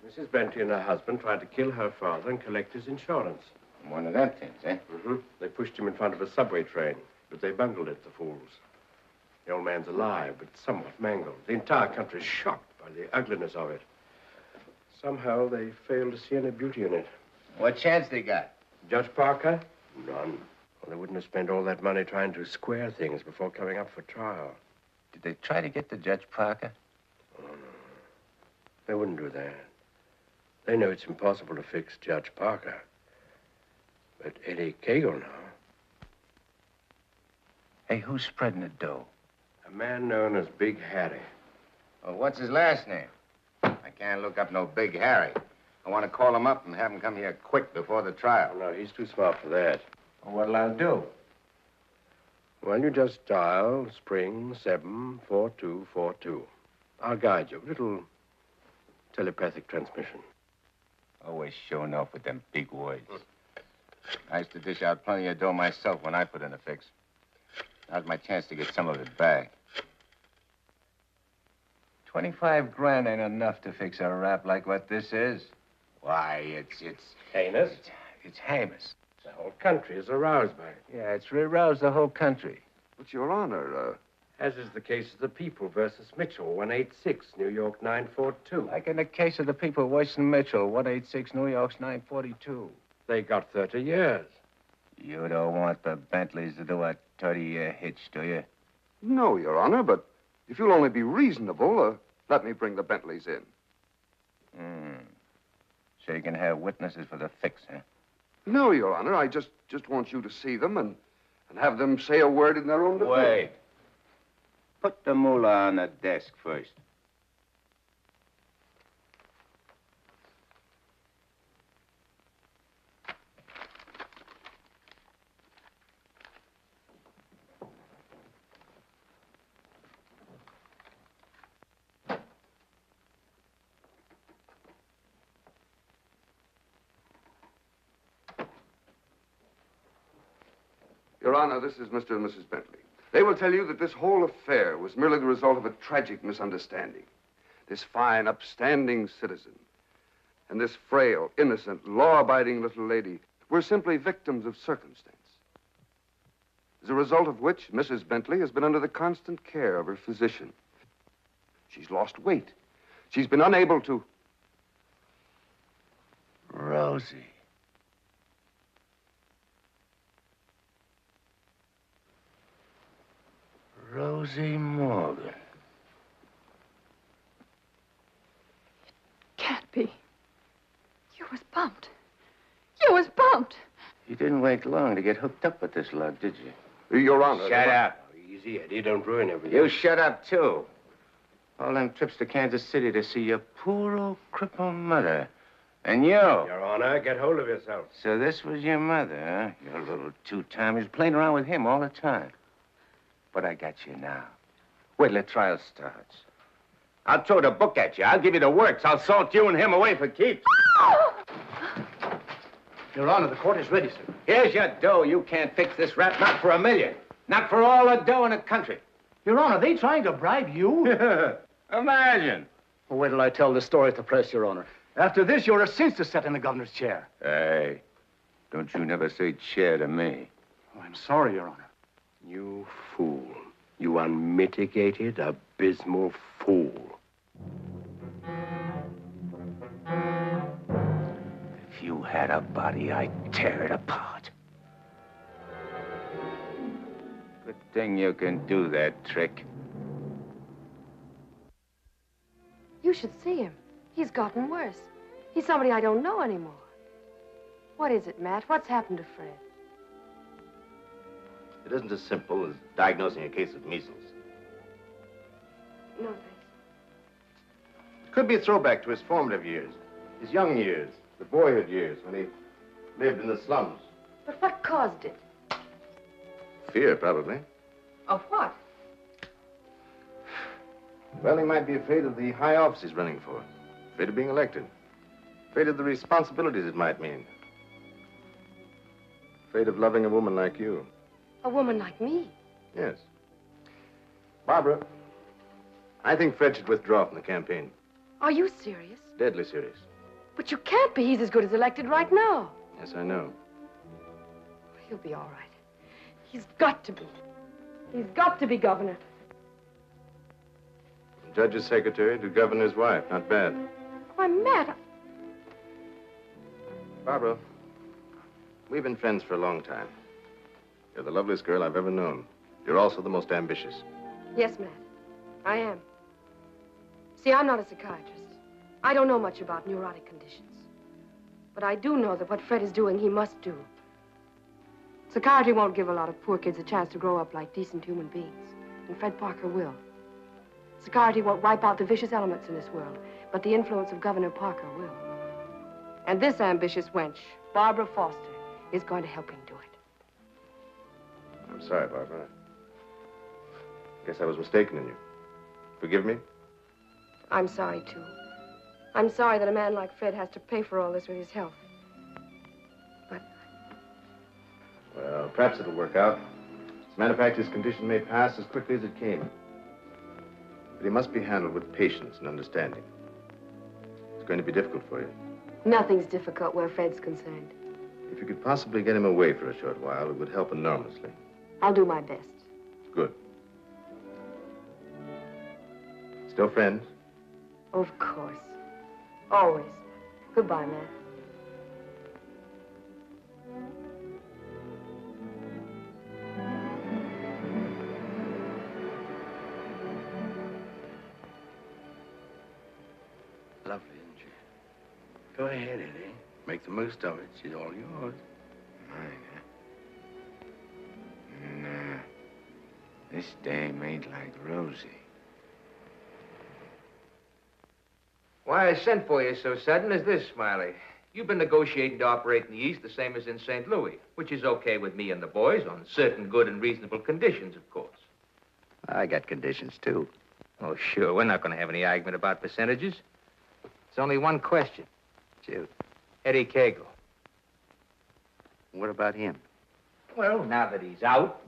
Mrs. Bentley and her husband tried to kill her father and collect his insurance. One of them things, eh? Mm-hmm. They pushed him in front of a subway train, but they bungled it, the fools. The old man's alive, but somewhat mangled. The entire country's shocked by the ugliness of it. Somehow they failed to see any beauty in it. What chance they got? Judge Parker? None. Well, they wouldn't have spent all that money trying to square things before coming up for trial. Did they try to get to Judge Parker? Oh, no. They wouldn't do that. They know it's impossible to fix Judge Parker. But Eddie Cagle now. Hey, who's spreading the dough? A man known as Big Harry. Well, what's his last name? I can't look up no Big Harry. I want to call him up and have him come here quick before the trial. No, he's too smart for that. Well, what'll I do? Well, you just dial spring 74242. I'll guide you. Little telepathic transmission. Always showing off with them big words. I used to dish out plenty of dough myself when I put in a fix. Now's my chance to get some of it back. 25 grand ain't enough to fix a rap like what this is. Why, it's heinous. It's heinous. The whole country is aroused by it. Yeah, it's aroused the whole country. But, Your Honor, As is the case of the People versus Mitchell, 186, New York 942. Like in the case of the People, Weston Mitchell, 186, New York's 942. They got 30 years. You don't want the Bentleys to do a 30-year hitch, do you? no, Your Honor, but if you'll only be reasonable, let me bring the Bentleys in. So you can have witnesses for the fix, huh? No, Your Honor, I just want you to see them and have them say a word in their own defense. Wait. Put the moolah on the desk first. Your Honor, this is Mr. and Mrs. Bentley. They will tell you that this whole affair was merely the result of a tragic misunderstanding. This fine, upstanding citizen and this frail, innocent, law-abiding little lady were simply victims of circumstance. As a result of which, Mrs. Bentley has been under the constant care of her physician. She's lost weight. She's been unable to... Rosie. Rosie Morgan. Can't be. You was bumped. You was bumped. You didn't wait long to get hooked up with this lug, did you? Your Honor. Shut up. Easy, Eddie. Don't ruin everything. You shut up, too. All them trips to Kansas City to see your poor old crippled mother. And you. Your Honor, get hold of yourself. So this was your mother, huh? Your little two-timer. You're playing around with him all the time. But I got you now. Wait till the trial starts. I'll throw the book at you. I'll give you the works. I'll salt you and him away for keeps. Your Honor, the court is ready, sir. Here's your dough. You can't fix this rap, not for $1 million. Not for all the dough in the country. Your Honor, they trying to bribe you? Imagine. Well, wait till I tell the story at the press, Your Honor. After this, you're a cinch to sit in the governor's chair. Hey, don't you never say chair to me. Oh, I'm sorry, Your Honor. You fool. You unmitigated, abysmal fool. If you had a body, I'd tear it apart. Good thing you can do that trick. You should see him. He's gotten worse. He's somebody I don't know anymore. What is it, Matt? What's happened to Fred? It isn't as simple as diagnosing a case of measles. No, thanks. It could be a throwback to his formative years, his young years, the boyhood years when he lived in the slums. But what caused it? Fear, probably. Of what? Well, he might be afraid of the high office he's running for, afraid of being elected, afraid of the responsibilities it might mean, afraid of loving a woman like you. A woman like me? Yes. Barbara, I think Fred should withdraw from the campaign. Are you serious? Deadly serious. But you can't be. He's as good as elected right now. Yes, I know. He'll be all right. He's got to be. He's got to be governor. From judge's secretary to governor's wife. Not bad. Why, Matt. Barbara, we've been friends for a long time. You're the loveliest girl I've ever known. You're also the most ambitious. Yes, Matt. I am. See, I'm not a psychiatrist. I don't know much about neurotic conditions. But I do know that what Fred is doing, he must do. Psychiatry won't give a lot of poor kids a chance to grow up like decent human beings. And Fred Parker will. Psychiatry won't wipe out the vicious elements in this world, but the influence of Governor Parker will. And this ambitious wench, Barbara Foster, is going to help him do it. I'm sorry, Barbara. I guess I was mistaken in you. Forgive me? I'm sorry, too. I'm sorry that a man like Fred has to pay for all this with his health. Well, perhaps it'll work out. As a matter of fact, his condition may pass as quickly as it came. But he must be handled with patience and understanding. It's going to be difficult for you. Nothing's difficult where Fred's concerned. If you could possibly get him away for a short while, it would help enormously. I'll do my best. Good. Still friends? Of course. Always. Goodbye, Matt. Lovely, isn't she? Go ahead, Eddie. Make the most of it. She's all yours. Mine, huh? Nah. This dame ain't like Rosie. Why I sent for you so sudden is this, Smiley. You've been negotiating to operate in the East the same as in St. Louis, which is okay with me and the boys on certain good and reasonable conditions, of course. I got conditions, too. Oh, sure. We're not going to have any argument about percentages. It's only one question. Shoot. Eddie Cagle. What about him? Well, now that he's out,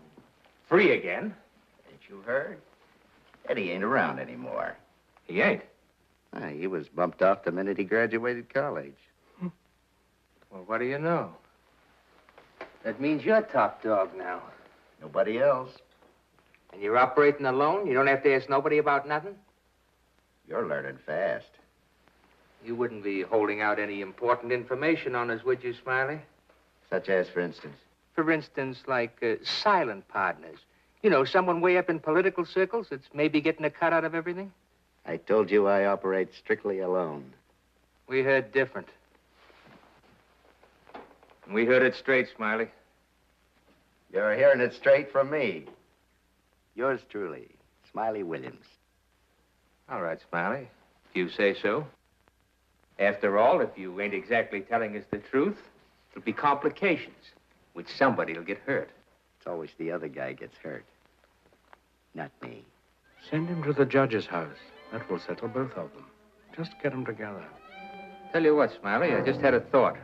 free again. Ain't you heard? Eddie ain't around anymore. He ain't. He was bumped off the minute he graduated college. Well, what do you know? That means you're top dog now. Nobody else. And you're operating alone? You don't have to ask nobody about nothing? You're learning fast. You wouldn't be holding out any important information on us, would you, Smiley? Such as, for instance? For instance, like silent partners. You know, someone way up in political circles that's maybe getting a cut out of everything? I told you I operate strictly alone. We heard different. We heard it straight, Smiley. You're hearing it straight from me. Yours truly, Smiley Williams. All right, Smiley. If you say so. After all, if you ain't exactly telling us the truth, it'll be complications, which somebody'll get hurt. It's always the other guy gets hurt, not me. Send him to the judge's house. That will settle both of them. Just get them together. Tell you what, Smiley, I just had a thought.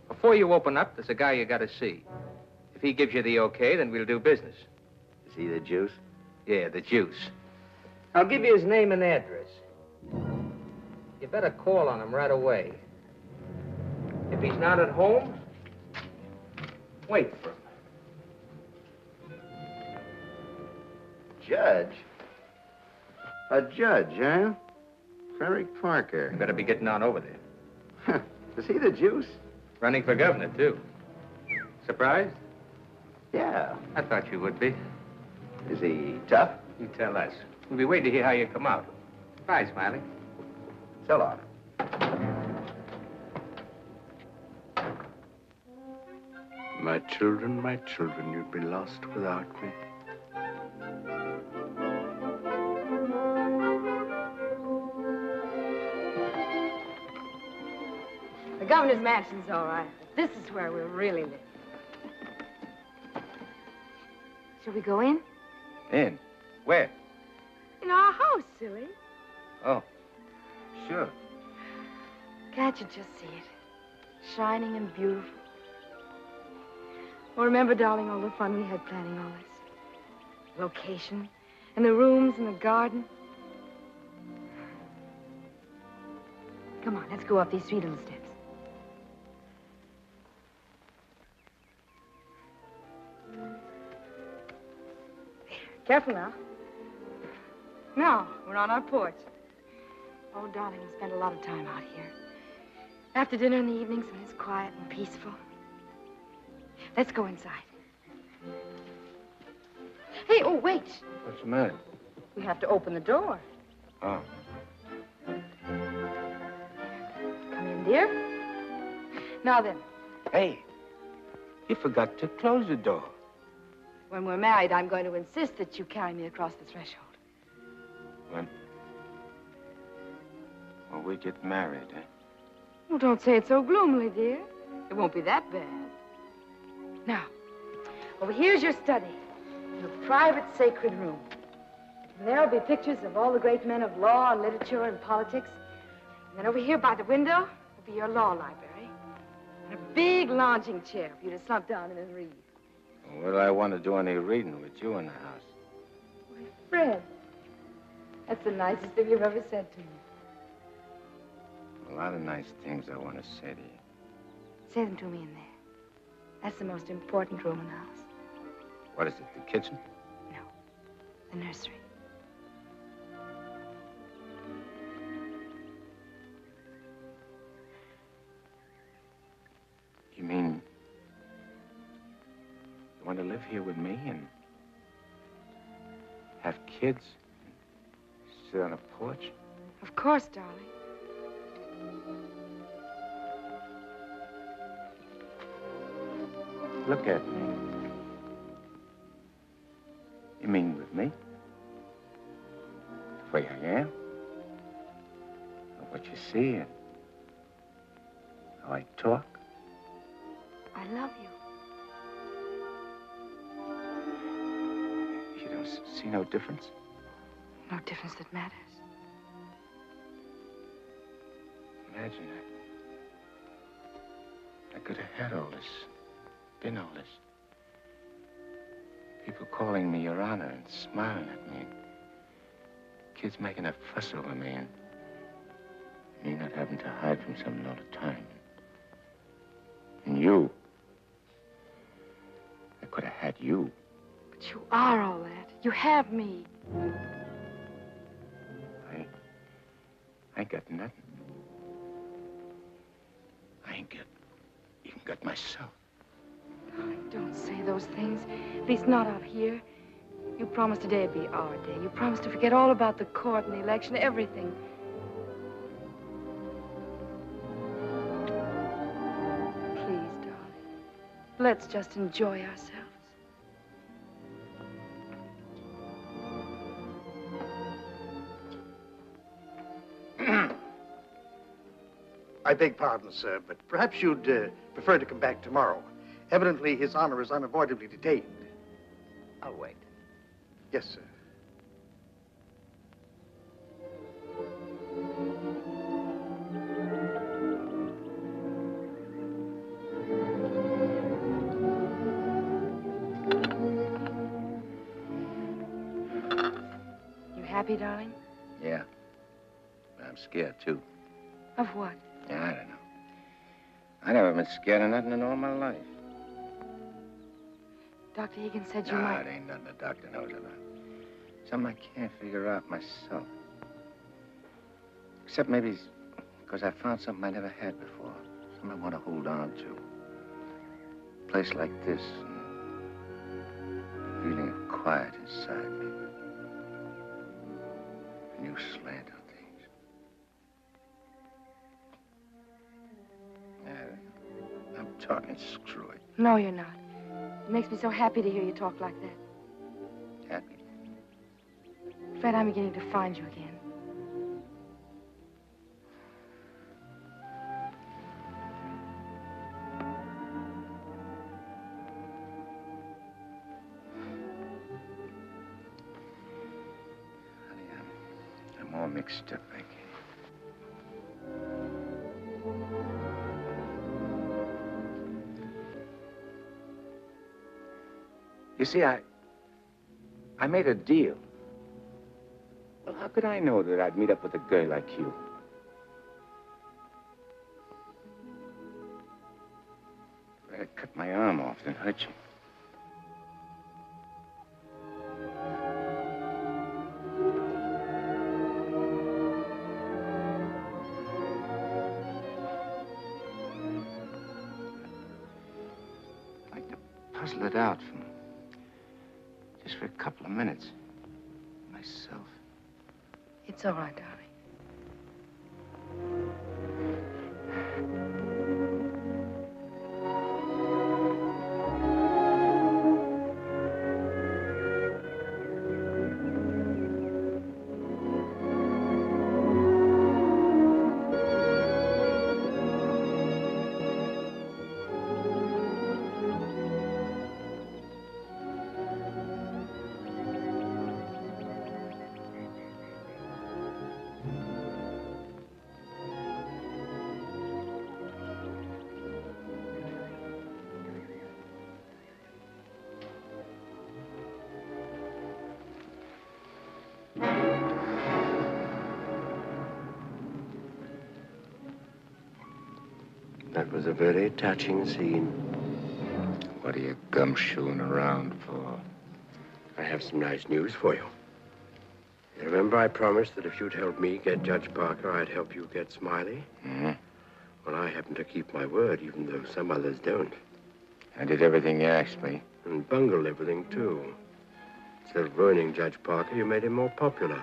Before you open up, there's a guy you gotta see. If he gives you the okay, then we'll do business. Is he the juice? Yeah, the juice. I'll give you his name and address. You better call on him right away. If he's not at home, wait for him. Judge? A judge, huh? Frederick Parker. You better be getting on over there. Is he the juice? Running for governor, too. Surprised? Yeah. I thought you would be. Is he tough? You tell us. We'll be waiting to hear how you come out. Bye, Smiley. So long. My children, you'd be lost without me. The governor's mansion's all right. This is where we'll really live. Shall we go in? In? Where? In our house, silly. Oh, sure. Can't you just see it? Shining and beautiful. Well, remember, darling, all the fun we had planning all this? Location, and the rooms, and the garden. Come on, let's go up these 3 little steps. Careful now. Now, we're on our porch. Oh, darling, we spend a lot of time out here. After dinner in the evenings when it's quiet and peaceful. Let's go inside. Hey, oh, wait. What's the matter? We have to open the door. Oh. Come in, dear. Now then, Hey, you forgot to close the door. when we're married, I'm going to insist that you carry me across the threshold. When we get married, eh? Well, don't say it so gloomily, dear. It won't be that bad. Now, over here's your study, your private sacred room. And there'll be pictures of all the great men of law and literature and politics. And then over here by the window will be your law library. And a big lounging chair for you to slump down in and read. Will I want to do any reading with you in the house? Fred, that's the nicest thing you've ever said to me. A lot of nice things I want to say to you. Say them to me in there. That's the most important room in the house. What is it, the kitchen? The nursery. You mean you want to live here with me and have kids and sit on a porch? Of course, darling. Look at me. You mean with me? The way I am? Or what you see and how I talk? I love you. You don't see no difference? No difference that matters. Imagine I could have had all this, been all this. People calling me Your Honor and smiling at me. Kids making a fuss over me, and me not having to hide from something all the time. And you. I could have had you. But you are all that. You have me. I ain't got nothing. I ain't even got myself. Darling, don't say those things. At least not out here. You promised today'd be our day. You promised to forget all about the court and the election, everything. Please, darling. Let's just enjoy ourselves. I beg pardon, sir, but perhaps you'd prefer to come back tomorrow. Evidently, His Honor is unavoidably detained. I'll wait. Yes, sir. You happy, darling? Yeah. But I'm scared, too. Of what? Yeah, I don't know. I never been scared of nothing in all my life. Dr. Higgins said you Nah, might. it ain't nothing the doctor knows about. Something I can't figure out myself. Except maybe it's because I found something I never had before. Something I want to hold on to. A place like this, and a feeling of quiet inside me. A new slant on things. Yeah, I'm talking screwy. No, you're not. It makes me so happy to hear you talk like that. Happy? Fred, I'm beginning to find you again. Honey, I'm all mixed up, I guess. You see, I made a deal. Well, how could I know that I'd meet up with a girl like you? If I'd cut my arm off, then hurt you. I'd like to puzzle it out from just for a couple of minutes. Myself. It's all right, darling. That was a very touching scene. What are you gumshoeing around for? I have some nice news for you. You remember I promised that if you'd help me get Judge Parker, I'd help you get Smiley? Mm-hmm. Well, I happen to keep my word, even though some others don't. I did everything you asked me. And bungled everything, too. Instead of ruining Judge Parker, you made him more popular.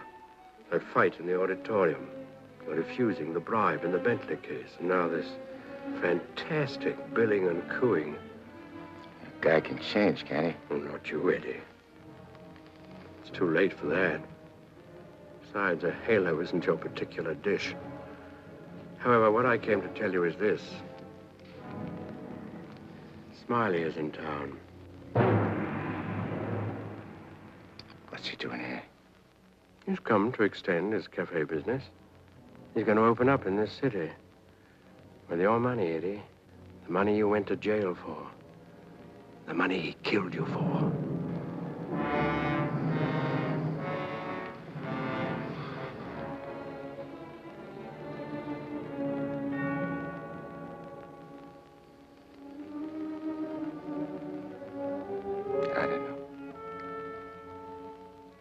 That fight in the auditorium. You're refusing the bribe in the Bentley case. And now this fantastic billing and cooing. A guy can change, can't he? Oh, not you, Eddie. It's too late for that. Besides, a halo isn't your particular dish. However, what I came to tell you is this. Smiley is in town. What's he doing here? He's come to extend his cafe business. He's going to open up in this city. With your money, Eddie. The money you went to jail for. The money he killed you for.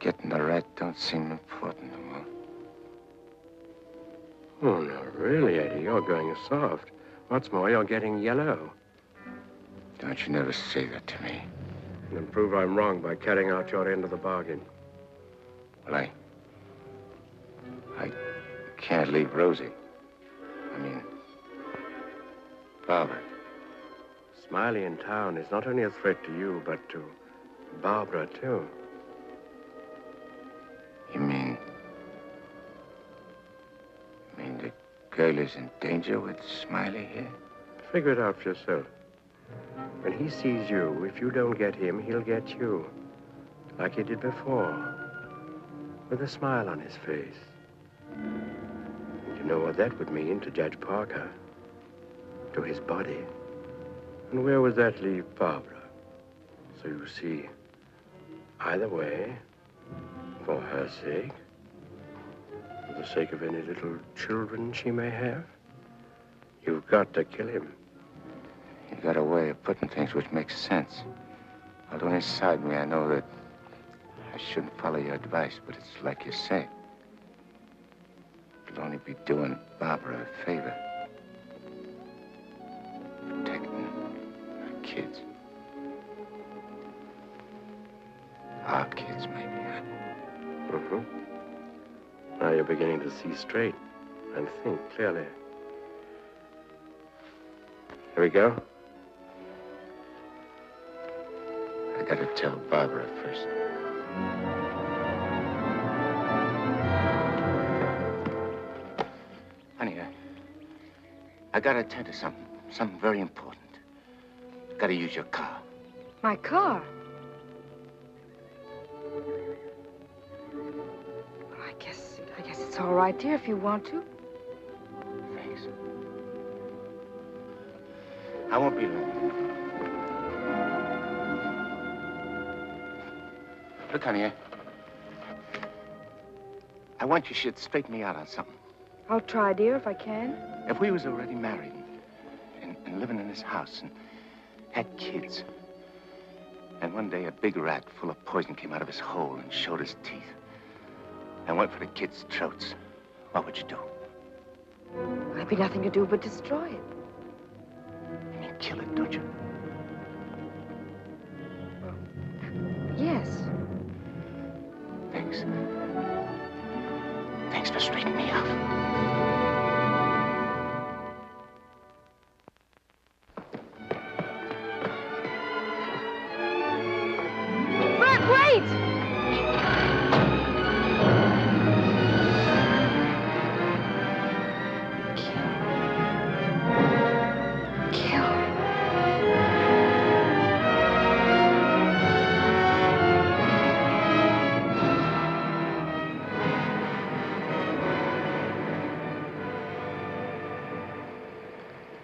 Getting the rat don't seem important no more. Oh, no, really, Eddie, you're going soft. What's more, you're getting yellow. Don't you never say that to me. And then prove I'm wrong by carrying out your end of the bargain. Well, I can't leave Rosie. I mean, Barbara. Smiley in town is not only a threat to you, but to Barbara, too. You mean the girl is in danger with Smiley here? Figure it out for yourself. When he sees you, if you don't get him, he'll get you. Like he did before. With a smile on his face. And you know what that would mean to Judge Parker. To his body. And where would that leave Barbara? So you see, either way, for her sake, for the sake of any little children she may have, you've got to kill him. You got a way of putting things which makes sense. Although inside me I know that I shouldn't follow your advice, but it's like you say. It'll only be doing Barbara a favor. Protecting her kids. Our kids, maybe, huh? Mm-hmm. Now you're beginning to see straight and think clearly. Here we go. I gotta tell Barbara first. Honey, I gotta attend to something very important. Gotta use your car. My car? Well, I guess it's all right, dear, if you want to. Thanks. I won't be long. Look, honey, I want you should straighten me out on something. I'll try, dear, if I can. If we was already married and living in this house and had kids, and one day a big rat full of poison came out of his hole and showed his teeth and went for the kids' throats, what would you do? There'd be nothing to do but destroy it. You mean kill it, don't you? Yes. Thanks. Thanks for straightening me out. Bert, wait!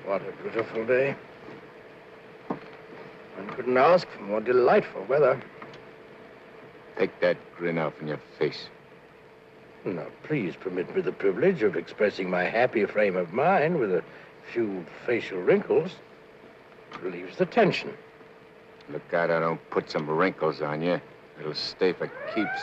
What a beautiful day. One couldn't ask for more delightful weather. Take that grin off in your face. Now, please permit me the privilege of expressing my happy frame of mind with a few facial wrinkles. Relieves the tension. Look out I don't put some wrinkles on you. It'll stay for keeps.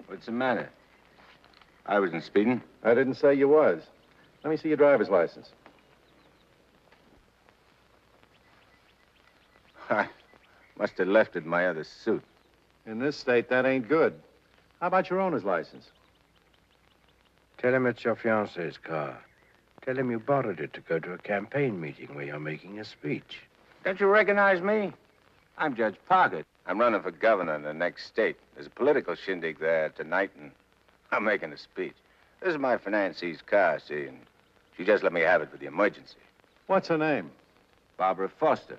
What's the matter? I wasn't speeding. I didn't say you was. Let me see your driver's license. I must have left it in my other suit. In this state, that ain't good. How about your owner's license? Tell him it's your fiancé's car. Tell him you borrowed it to go to a campaign meeting where you're making a speech. Don't you recognize me? I'm Judge Parker. I'm running for governor in the next state. There's a political shindig there tonight, and I'm making a speech. This is my financie's car, see, and she just let me have it for the emergency. What's her name? Barbara Foster.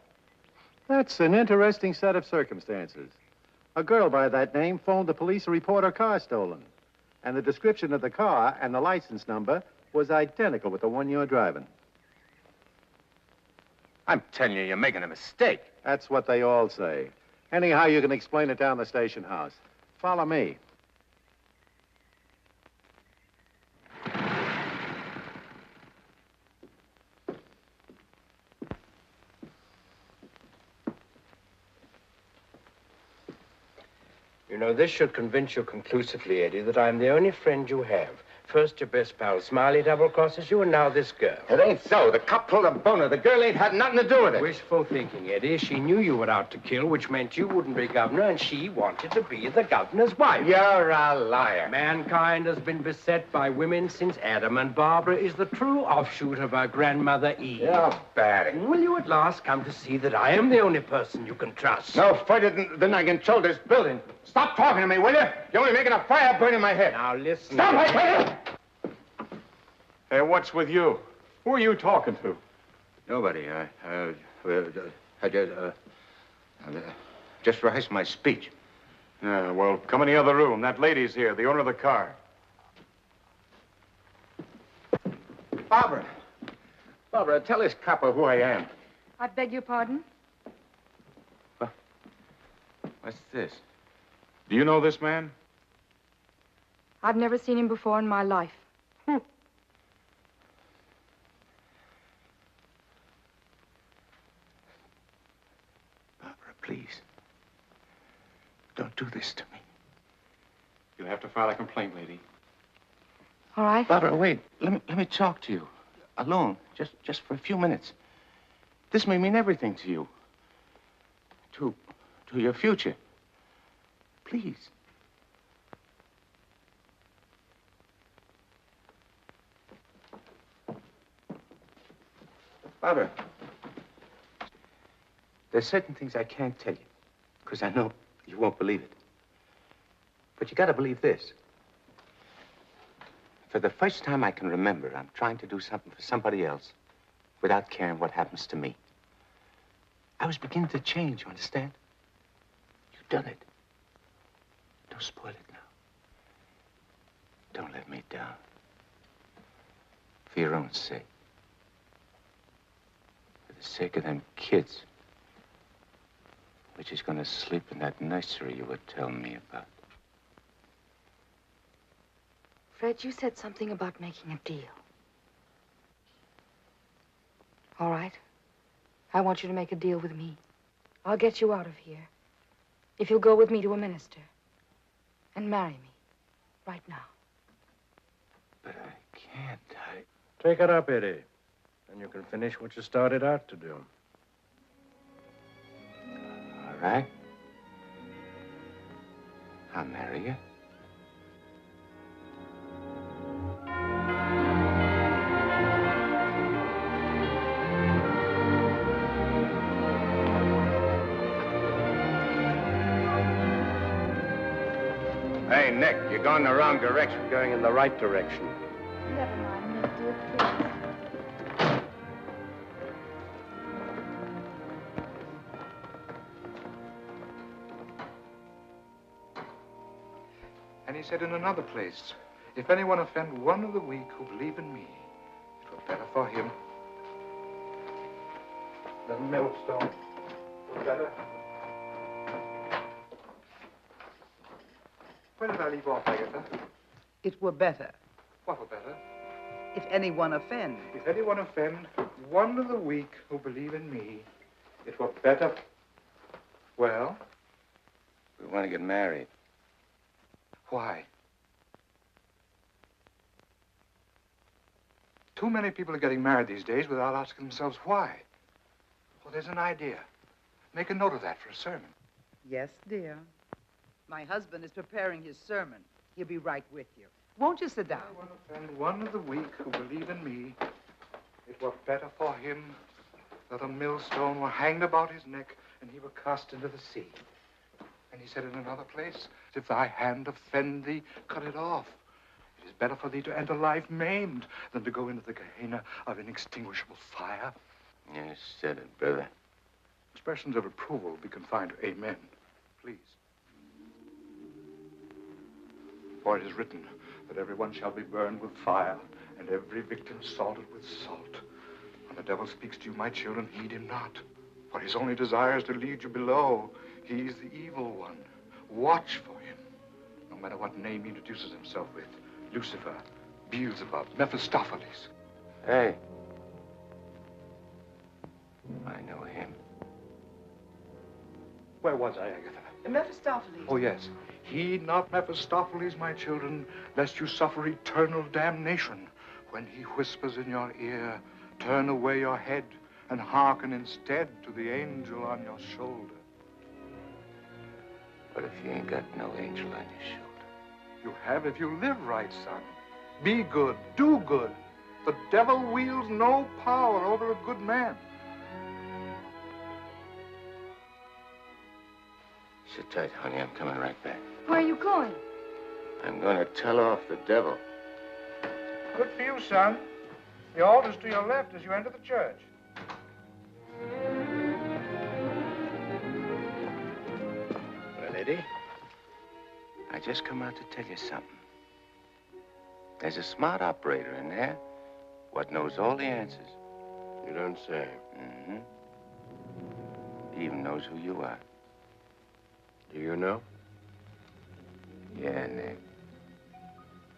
That's an interesting set of circumstances. A girl by that name phoned the police to report her car stolen. And the description of the car and the license number was identical with the one you're driving. I'm telling you, you're making a mistake. That's what they all say. Anyhow, you can explain it down the station house. Follow me. You know, this should convince you conclusively, Eddie, that I'm the only friend you have. First, your best pal Smiley double-crosses you, and now this girl. It ain't so. The cop pulled a boner. The girl ain't had nothing to do with it. Wishful thinking, Eddie. She knew you were out to kill, which meant you wouldn't be governor, and she wanted to be the governor's wife. You're a liar. Mankind has been beset by women since Adam, and Barbara is the true offshoot of our grandmother Eve. You're bad. Will you at last come to see that I am the only person you can trust? No further than I control this building. Stop talking to me, will you? You're only making a fire burn in my head. Now, listen. Stop, I tell you! Hey, what's with you? Who are you talking to? Nobody. Just rehearsed my speech. Yeah, well, come in the other room. That lady's here, the owner of the car. Barbara. Barbara, tell this copper who I am. I beg your pardon? What's this? Do you know this man? I've never seen him before in my life. Please. Don't do this to me. You'll have to file a complaint, lady. All right. Barbara, wait. Let me talk to you. Alone. Just for a few minutes. This may mean everything to you. To your future. Please. Barbara. There's certain things I can't tell you, because I know you won't believe it. But you gotta believe this. For the first time I can remember, I'm trying to do something for somebody else without caring what happens to me. I was beginning to change, you understand? You've done it. Don't spoil it now. Don't let me down. For your own sake. For the sake of them kids. Which is going to sleep in that nursery you were telling me about. Fred, you said something about making a deal. All right. I want you to make a deal with me. I'll get you out of here. If you'll go with me to a minister. And marry me. Right now. But I can't. Take it up, Eddie. And you can finish what you started out to do. All right. I'll marry you. Hey, Nick, you're going the wrong direction. Going in the right direction. Never mind, Nick, dear, please. And he said in another place, if anyone offend one of the weak who believe in me, it were better for him. The millstone. Better. Where did I leave off, Agatha? It were better. What were better? If anyone offend. If anyone offend one of the weak who believe in me, it were better. Well? We want to get married. Why? Too many people are getting married these days without asking themselves why. Well, there's an idea. Make a note of that for a sermon. Yes, dear. My husband is preparing his sermon. He'll be right with you. Won't you sit down? And one of the weak who believe in me, it were better for him that a millstone were hanged about his neck and he were cast into the sea. And he said in another place, if thy hand offend thee, cut it off. It is better for thee to enter life maimed than to go into the Gehenna of inextinguishable fire. You said it, brother. Expressions of approval be confined to amen, please. For it is written that everyone shall be burned with fire, and every victim salted with salt. When the devil speaks to you, my children, heed him not. For his only desire is to lead you below. He is the evil one. Watch for him, no matter what name he introduces himself with. Lucifer, Beelzebub, Mephistopheles. Hey. I know him. Where was I, Agatha? Mephistopheles. Oh, yes. Heed not Mephistopheles, my children, lest you suffer eternal damnation. When he whispers in your ear, turn away your head and hearken instead to the angel on your shoulder. What if you ain't got no angel on your shoulder? You have if you live right, son. Be good, do good. The devil wields no power over a good man. Sit tight, honey. I'm coming right back. Where are you going? I'm going to tell off the devil. Good for you, son. The altar's to your left as you enter the church. Well, Eddie, I just come out to tell you something. There's a smart operator in there what knows all the answers. You don't say. Mm-hmm. He even knows who you are. Do you know? Yeah, Nick.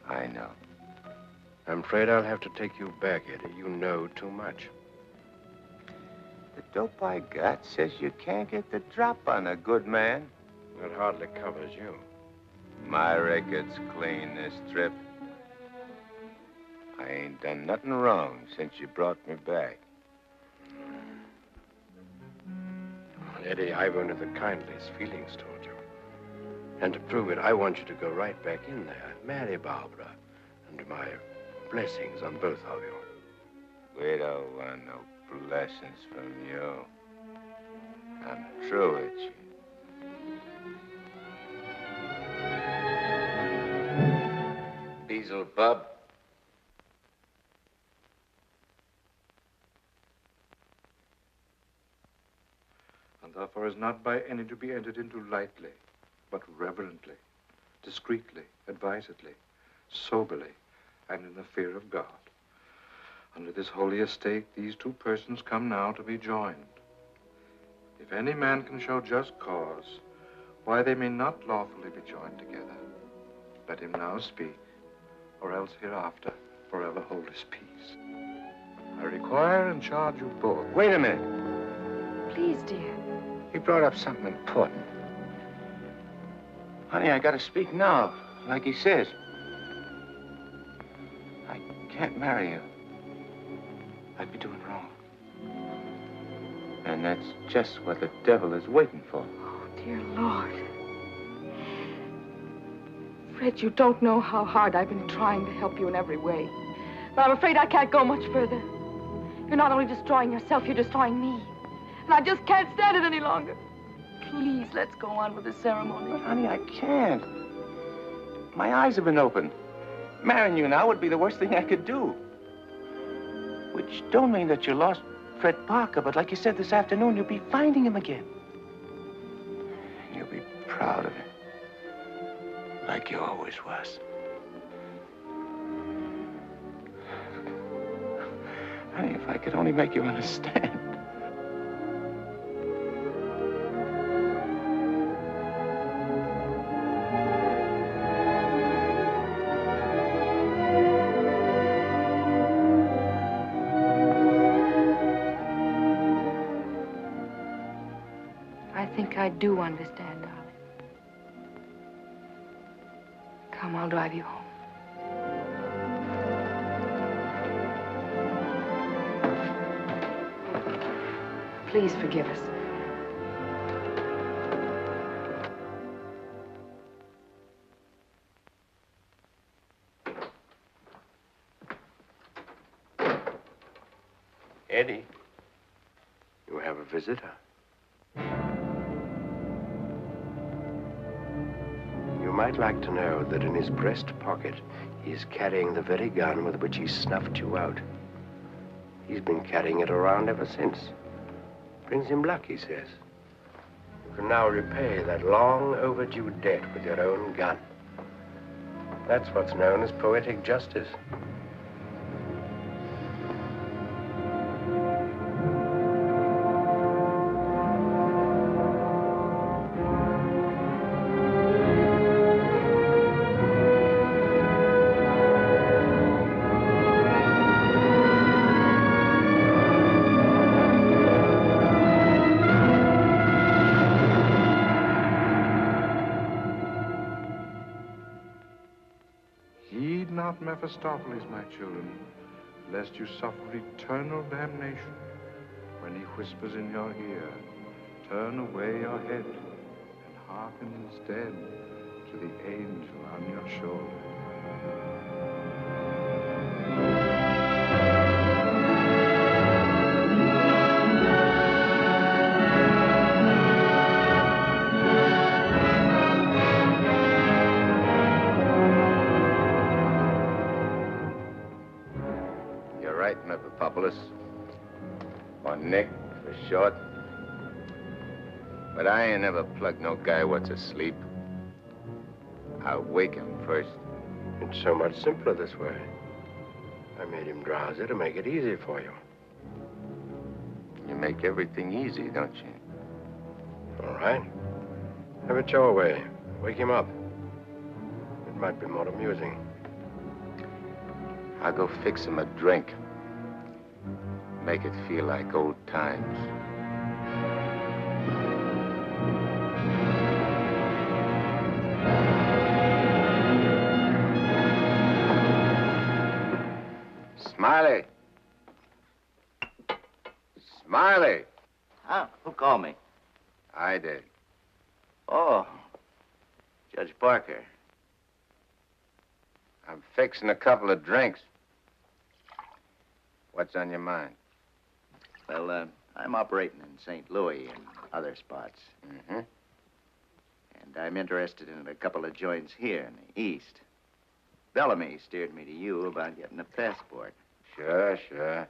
I know. I'm afraid I'll have to take you back, Eddie. You know too much. The dope I got says you can't get the drop on a good man. That hardly covers you. My record's clean this trip. I ain't done nothing wrong since you brought me back. Eddie, I've only the kindliest feelings toward you. And to prove it, I want you to go right back in there, marry Barbara, and my blessings on both of you. We don't want no blessings from you. I'm through with you. Beelzebub. And therefore is not by any to be entered into lightly, but reverently, discreetly, advisedly, soberly, and in the fear of God. Under this holy estate, these two persons come now to be joined. If any man can show just cause why they may not lawfully be joined together, let him now speak, or else hereafter forever hold his peace. I require and charge you both. Wait a minute. Please, dear. He brought up something important. Honey, I gotta speak now, like he says. I can't marry you. I'd be doing wrong. And that's just what the devil is waiting for. Oh, dear Lord. Fred, you don't know how hard I've been trying to help you in every way. But I'm afraid I can't go much further. You're not only destroying yourself, you're destroying me. And I just can't stand it any longer. Please, let's go on with the ceremony. But, honey, I can't. My eyes have been opened. Marrying you now would be the worst thing I could do. Which don't mean that you lost Fred Parker, but like you said this afternoon, you'll be finding him again. And you'll be proud of him. Like you always was. Honey, if I could only make you understand. I think I do understand, darling. Come, I'll drive you home. Please forgive us. Eddie. You have a visitor. You might like to know that in his breast pocket, he is carrying the very gun with which he snuffed you out. He's been carrying it around ever since. Brings him luck, he says. You can now repay that long overdue debt with your own gun. That's what's known as poetic justice. Mephistopheles, my children, lest you suffer eternal damnation. When he whispers in your ear, turn away your head and hearken instead to the angel on your shoulder. You're right, Mephistopheles. Or Nick, for short. But I ain't never plugged no guy what's asleep. I'll wake him first. It's so much simpler this way. I made him drowsy to make it easy for you. You make everything easy, don't you? All right. Have it your way. Wake him up. It might be more amusing. I'll go fix him a drink. Make it feel like old times. Smiley! Smiley! Huh? Who called me? I did. Oh, Judge Parker. I'm fixing a couple of drinks. What's on your mind? Well, I'm operating in St. Louis and other spots. Mm-hmm. And I'm interested in a couple of joints here in the East. Bellamy steered me to you about getting a passport. Sure, sure.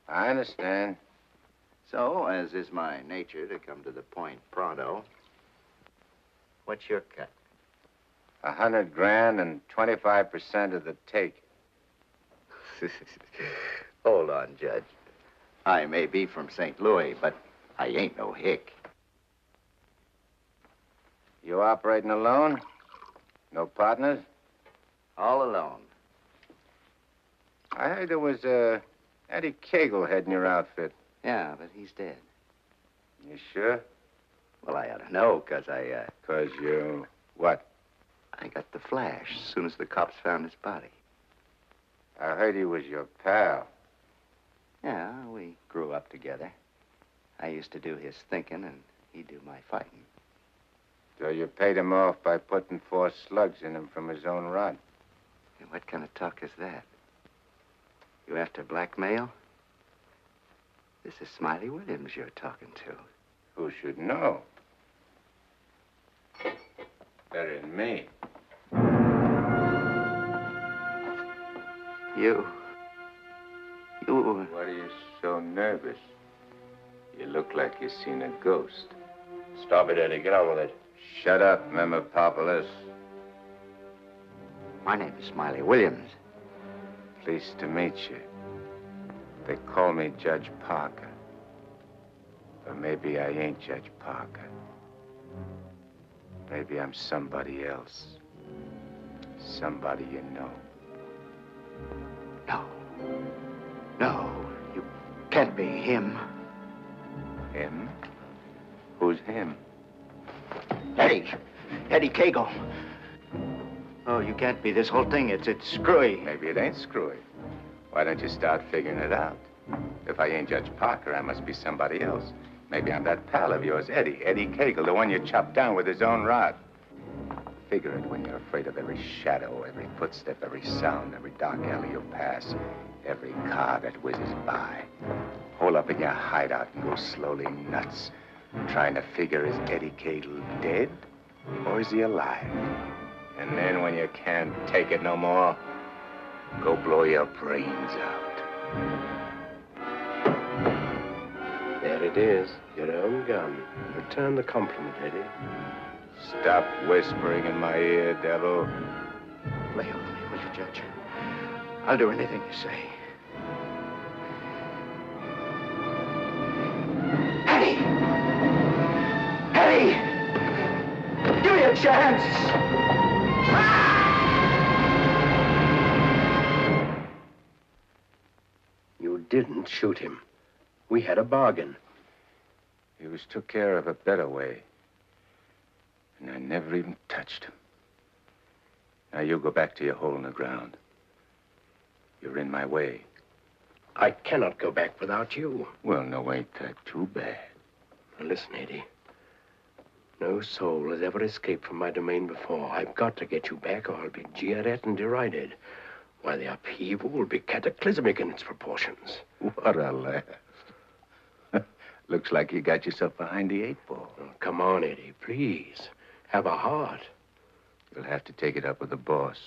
I understand. So, as is my nature to come to the point pronto, what's your cut? 100 grand and 25% of the take. Hold on, Judge. I may be from St. Louis, but I ain't no hick. You operating alone? No partners? All alone. I heard there was Eddie Cagle heading your outfit. Yeah, but he's dead. You sure? Well, I ought to know, 'cause I, 'Cause you... what? I got the flash as soon as the cops found his body. I heard he was your pal. Yeah, we grew up together. I used to do his thinking, and he'd do my fighting. So you paid him off by putting 4 slugs in him from his own rod. Hey, what kind of talk is that? You after blackmail? This is Smiley Williams you're talking to. Who should know? Better than me. You... What are you so nervous? You look like you've seen a ghost. Stop it, Eddie. Get on with it. Shut up, Mephistopheles. My name is Smiley Williams. Pleased to meet you. They call me Judge Parker. Or maybe I ain't Judge Parker. Maybe I'm somebody else. Somebody you know. No. No, you can't be him. Him? Who's him? Eddie Cagle. Oh, you can't be. This whole thing, it's screwy. Maybe it ain't screwy. Why don't you start figuring it out? If I ain't Judge Parker, I must be somebody else. Maybe I'm that pal of yours, Eddie Cagle, the one you chopped down with his own rod. Figure it when you're afraid of every shadow, every footstep, every sound, every dark alley you pass, every car that whizzes by. Hole up in your hideout and go slowly nuts, trying to figure, is Eddie Cagle dead or is he alive? And then when you can't take it no more, go blow your brains out. There it is, your own gun. Return the compliment, Eddie. Stop whispering in my ear, devil. Lay off me, will you, Judge? I'll do anything you say. Eddie! Eddie! Give me a chance! You didn't shoot him. We had a bargain. He was took care of a better way. And I never even touched him. Now you go back to your hole in the ground. You're in my way. I cannot go back without you. Well, no, ain't that too bad. Now, listen, Eddie. No soul has ever escaped from my domain before. I've got to get you back, or I'll be jeered at and derided. Why, the upheaval will be cataclysmic in its proportions. What a laugh. Looks like you got yourself behind the 8-ball. Oh, come on, Eddie, please. Have a heart. You'll have to take it up with the boss.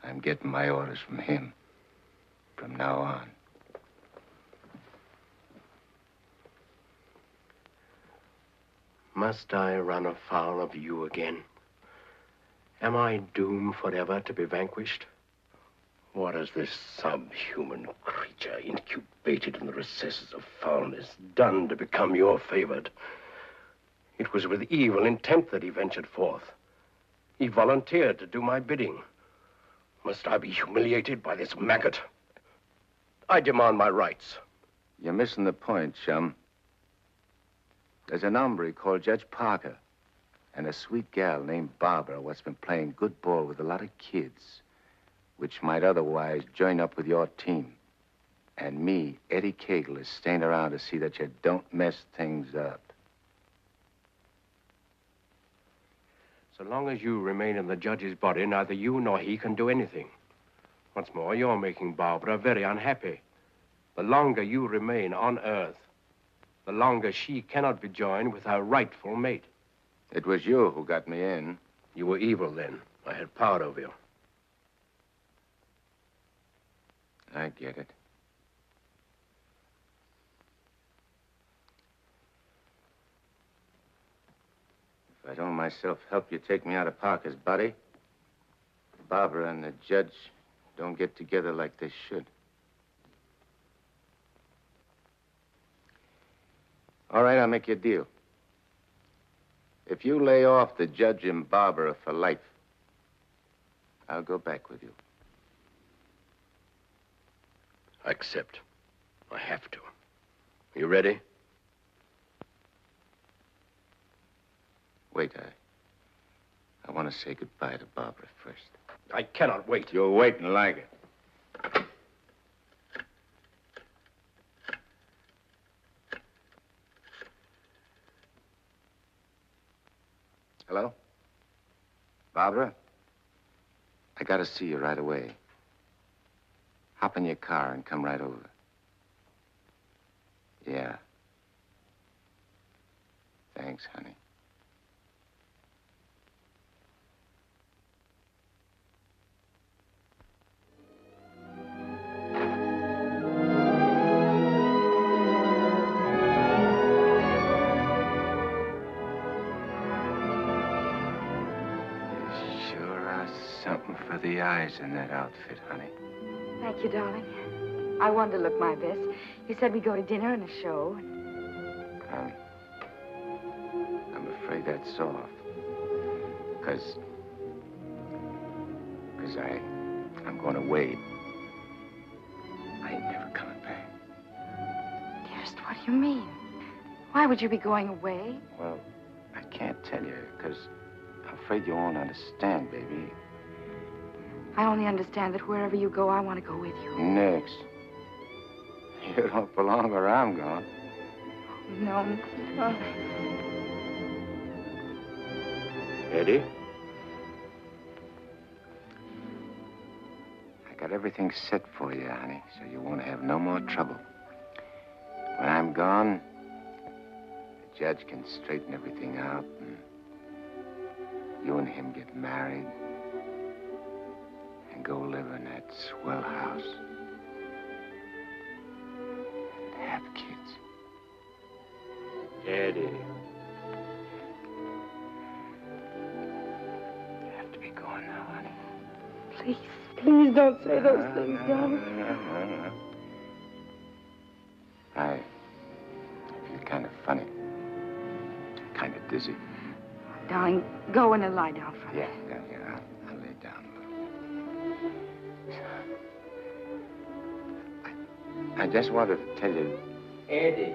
I'm getting my orders from him. From now on. Must I run afoul of you again? Am I doomed forever to be vanquished? What has this subhuman creature, incubated in the recesses of foulness, done to become your favored? It was with evil intent that he ventured forth. He volunteered to do my bidding. Must I be humiliated by this maggot? I demand my rights. You're missing the point, chum. There's an hombre called Judge Parker and a sweet gal named Barbara what's been playing good ball with a lot of kids, which might otherwise join up with your team. And me, Eddie Cagle, is staying around to see that you don't mess things up. So long as you remain in the judge's body, neither you nor he can do anything. Once more, you're making Barbara very unhappy. The longer you remain on Earth, the longer she cannot be joined with her rightful mate. It was you who got me in. You were evil then. I had power over you. I get it. If I don't myself help you take me out of Parker's body, Barbara and the judge don't get together like they should. All right, I'll make you a deal. If you lay off the judge and Barbara for life, I'll go back with you. I accept. I have to. You ready? Wait, I want to say goodbye to Barbara first. I cannot wait. You'll wait and like it. Hello? Barbara? I gotta see you right away. Hop in your car and come right over. Yeah. Thanks, honey. Something for the eyes in that outfit, honey. Thank you, darling. I wanted to look my best. You said we'd go to dinner and a show. I'm afraid that's soft. Because I'm going away. I ain't never coming back. Dearest, what do you mean? Why would you be going away? Well, I can't tell you, because I'm afraid you won't understand, baby. I only understand that wherever you go, I want to go with you. Next. You don't belong where I'm going. No, no. Eddie? I got everything set for you, honey, so you won't have no more trouble. When I'm gone, the judge can straighten everything out, and you and him get married. And go live in that swell house. And have kids. Eddie. I have to be going now, honey. Please, please don't say those things, darling. No. I feel kind of funny. Kind of dizzy. Darling, go in and lie down for me. Yeah. I'll lay down. I just wanted to tell you... Eddie.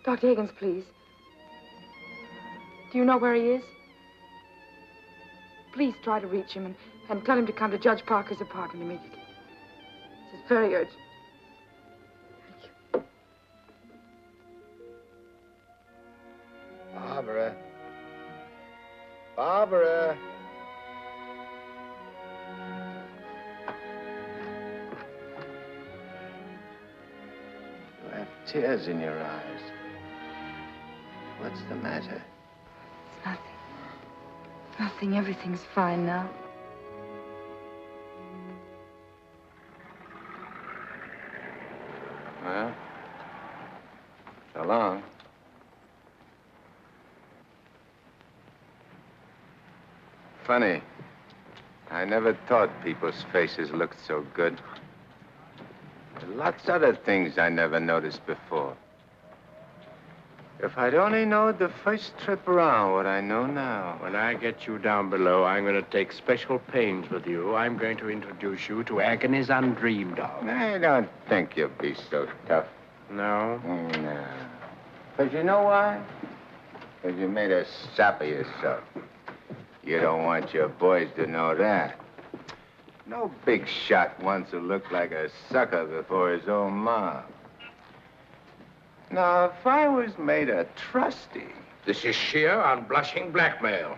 Dr. Higgins, please. Do you know where he is? Please try to reach him and tell him to come to Judge Parker's apartment immediately. This is very urgent. Barbara. Barbara. You have tears in your eyes. What's the matter? It's nothing. Nothing. Everything's fine now. Well, so long. Funny. I never thought people's faces looked so good. There are lots of other things I never noticed before. If I'd only known the first trip around what I know now. When I get you down below, I'm going to take special pains with you. I'm going to introduce you to agonies undreamed of. I don't think you'll be so tough. No? No. Because you know why? Because you made a sap of yourself. You don't want your boys to know that. No big shot wants to look like a sucker before his own mom. Now, if I was made a trustee... This is sheer, unblushing blackmail.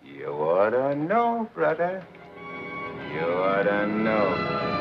You ought to know, brother. You ought to know.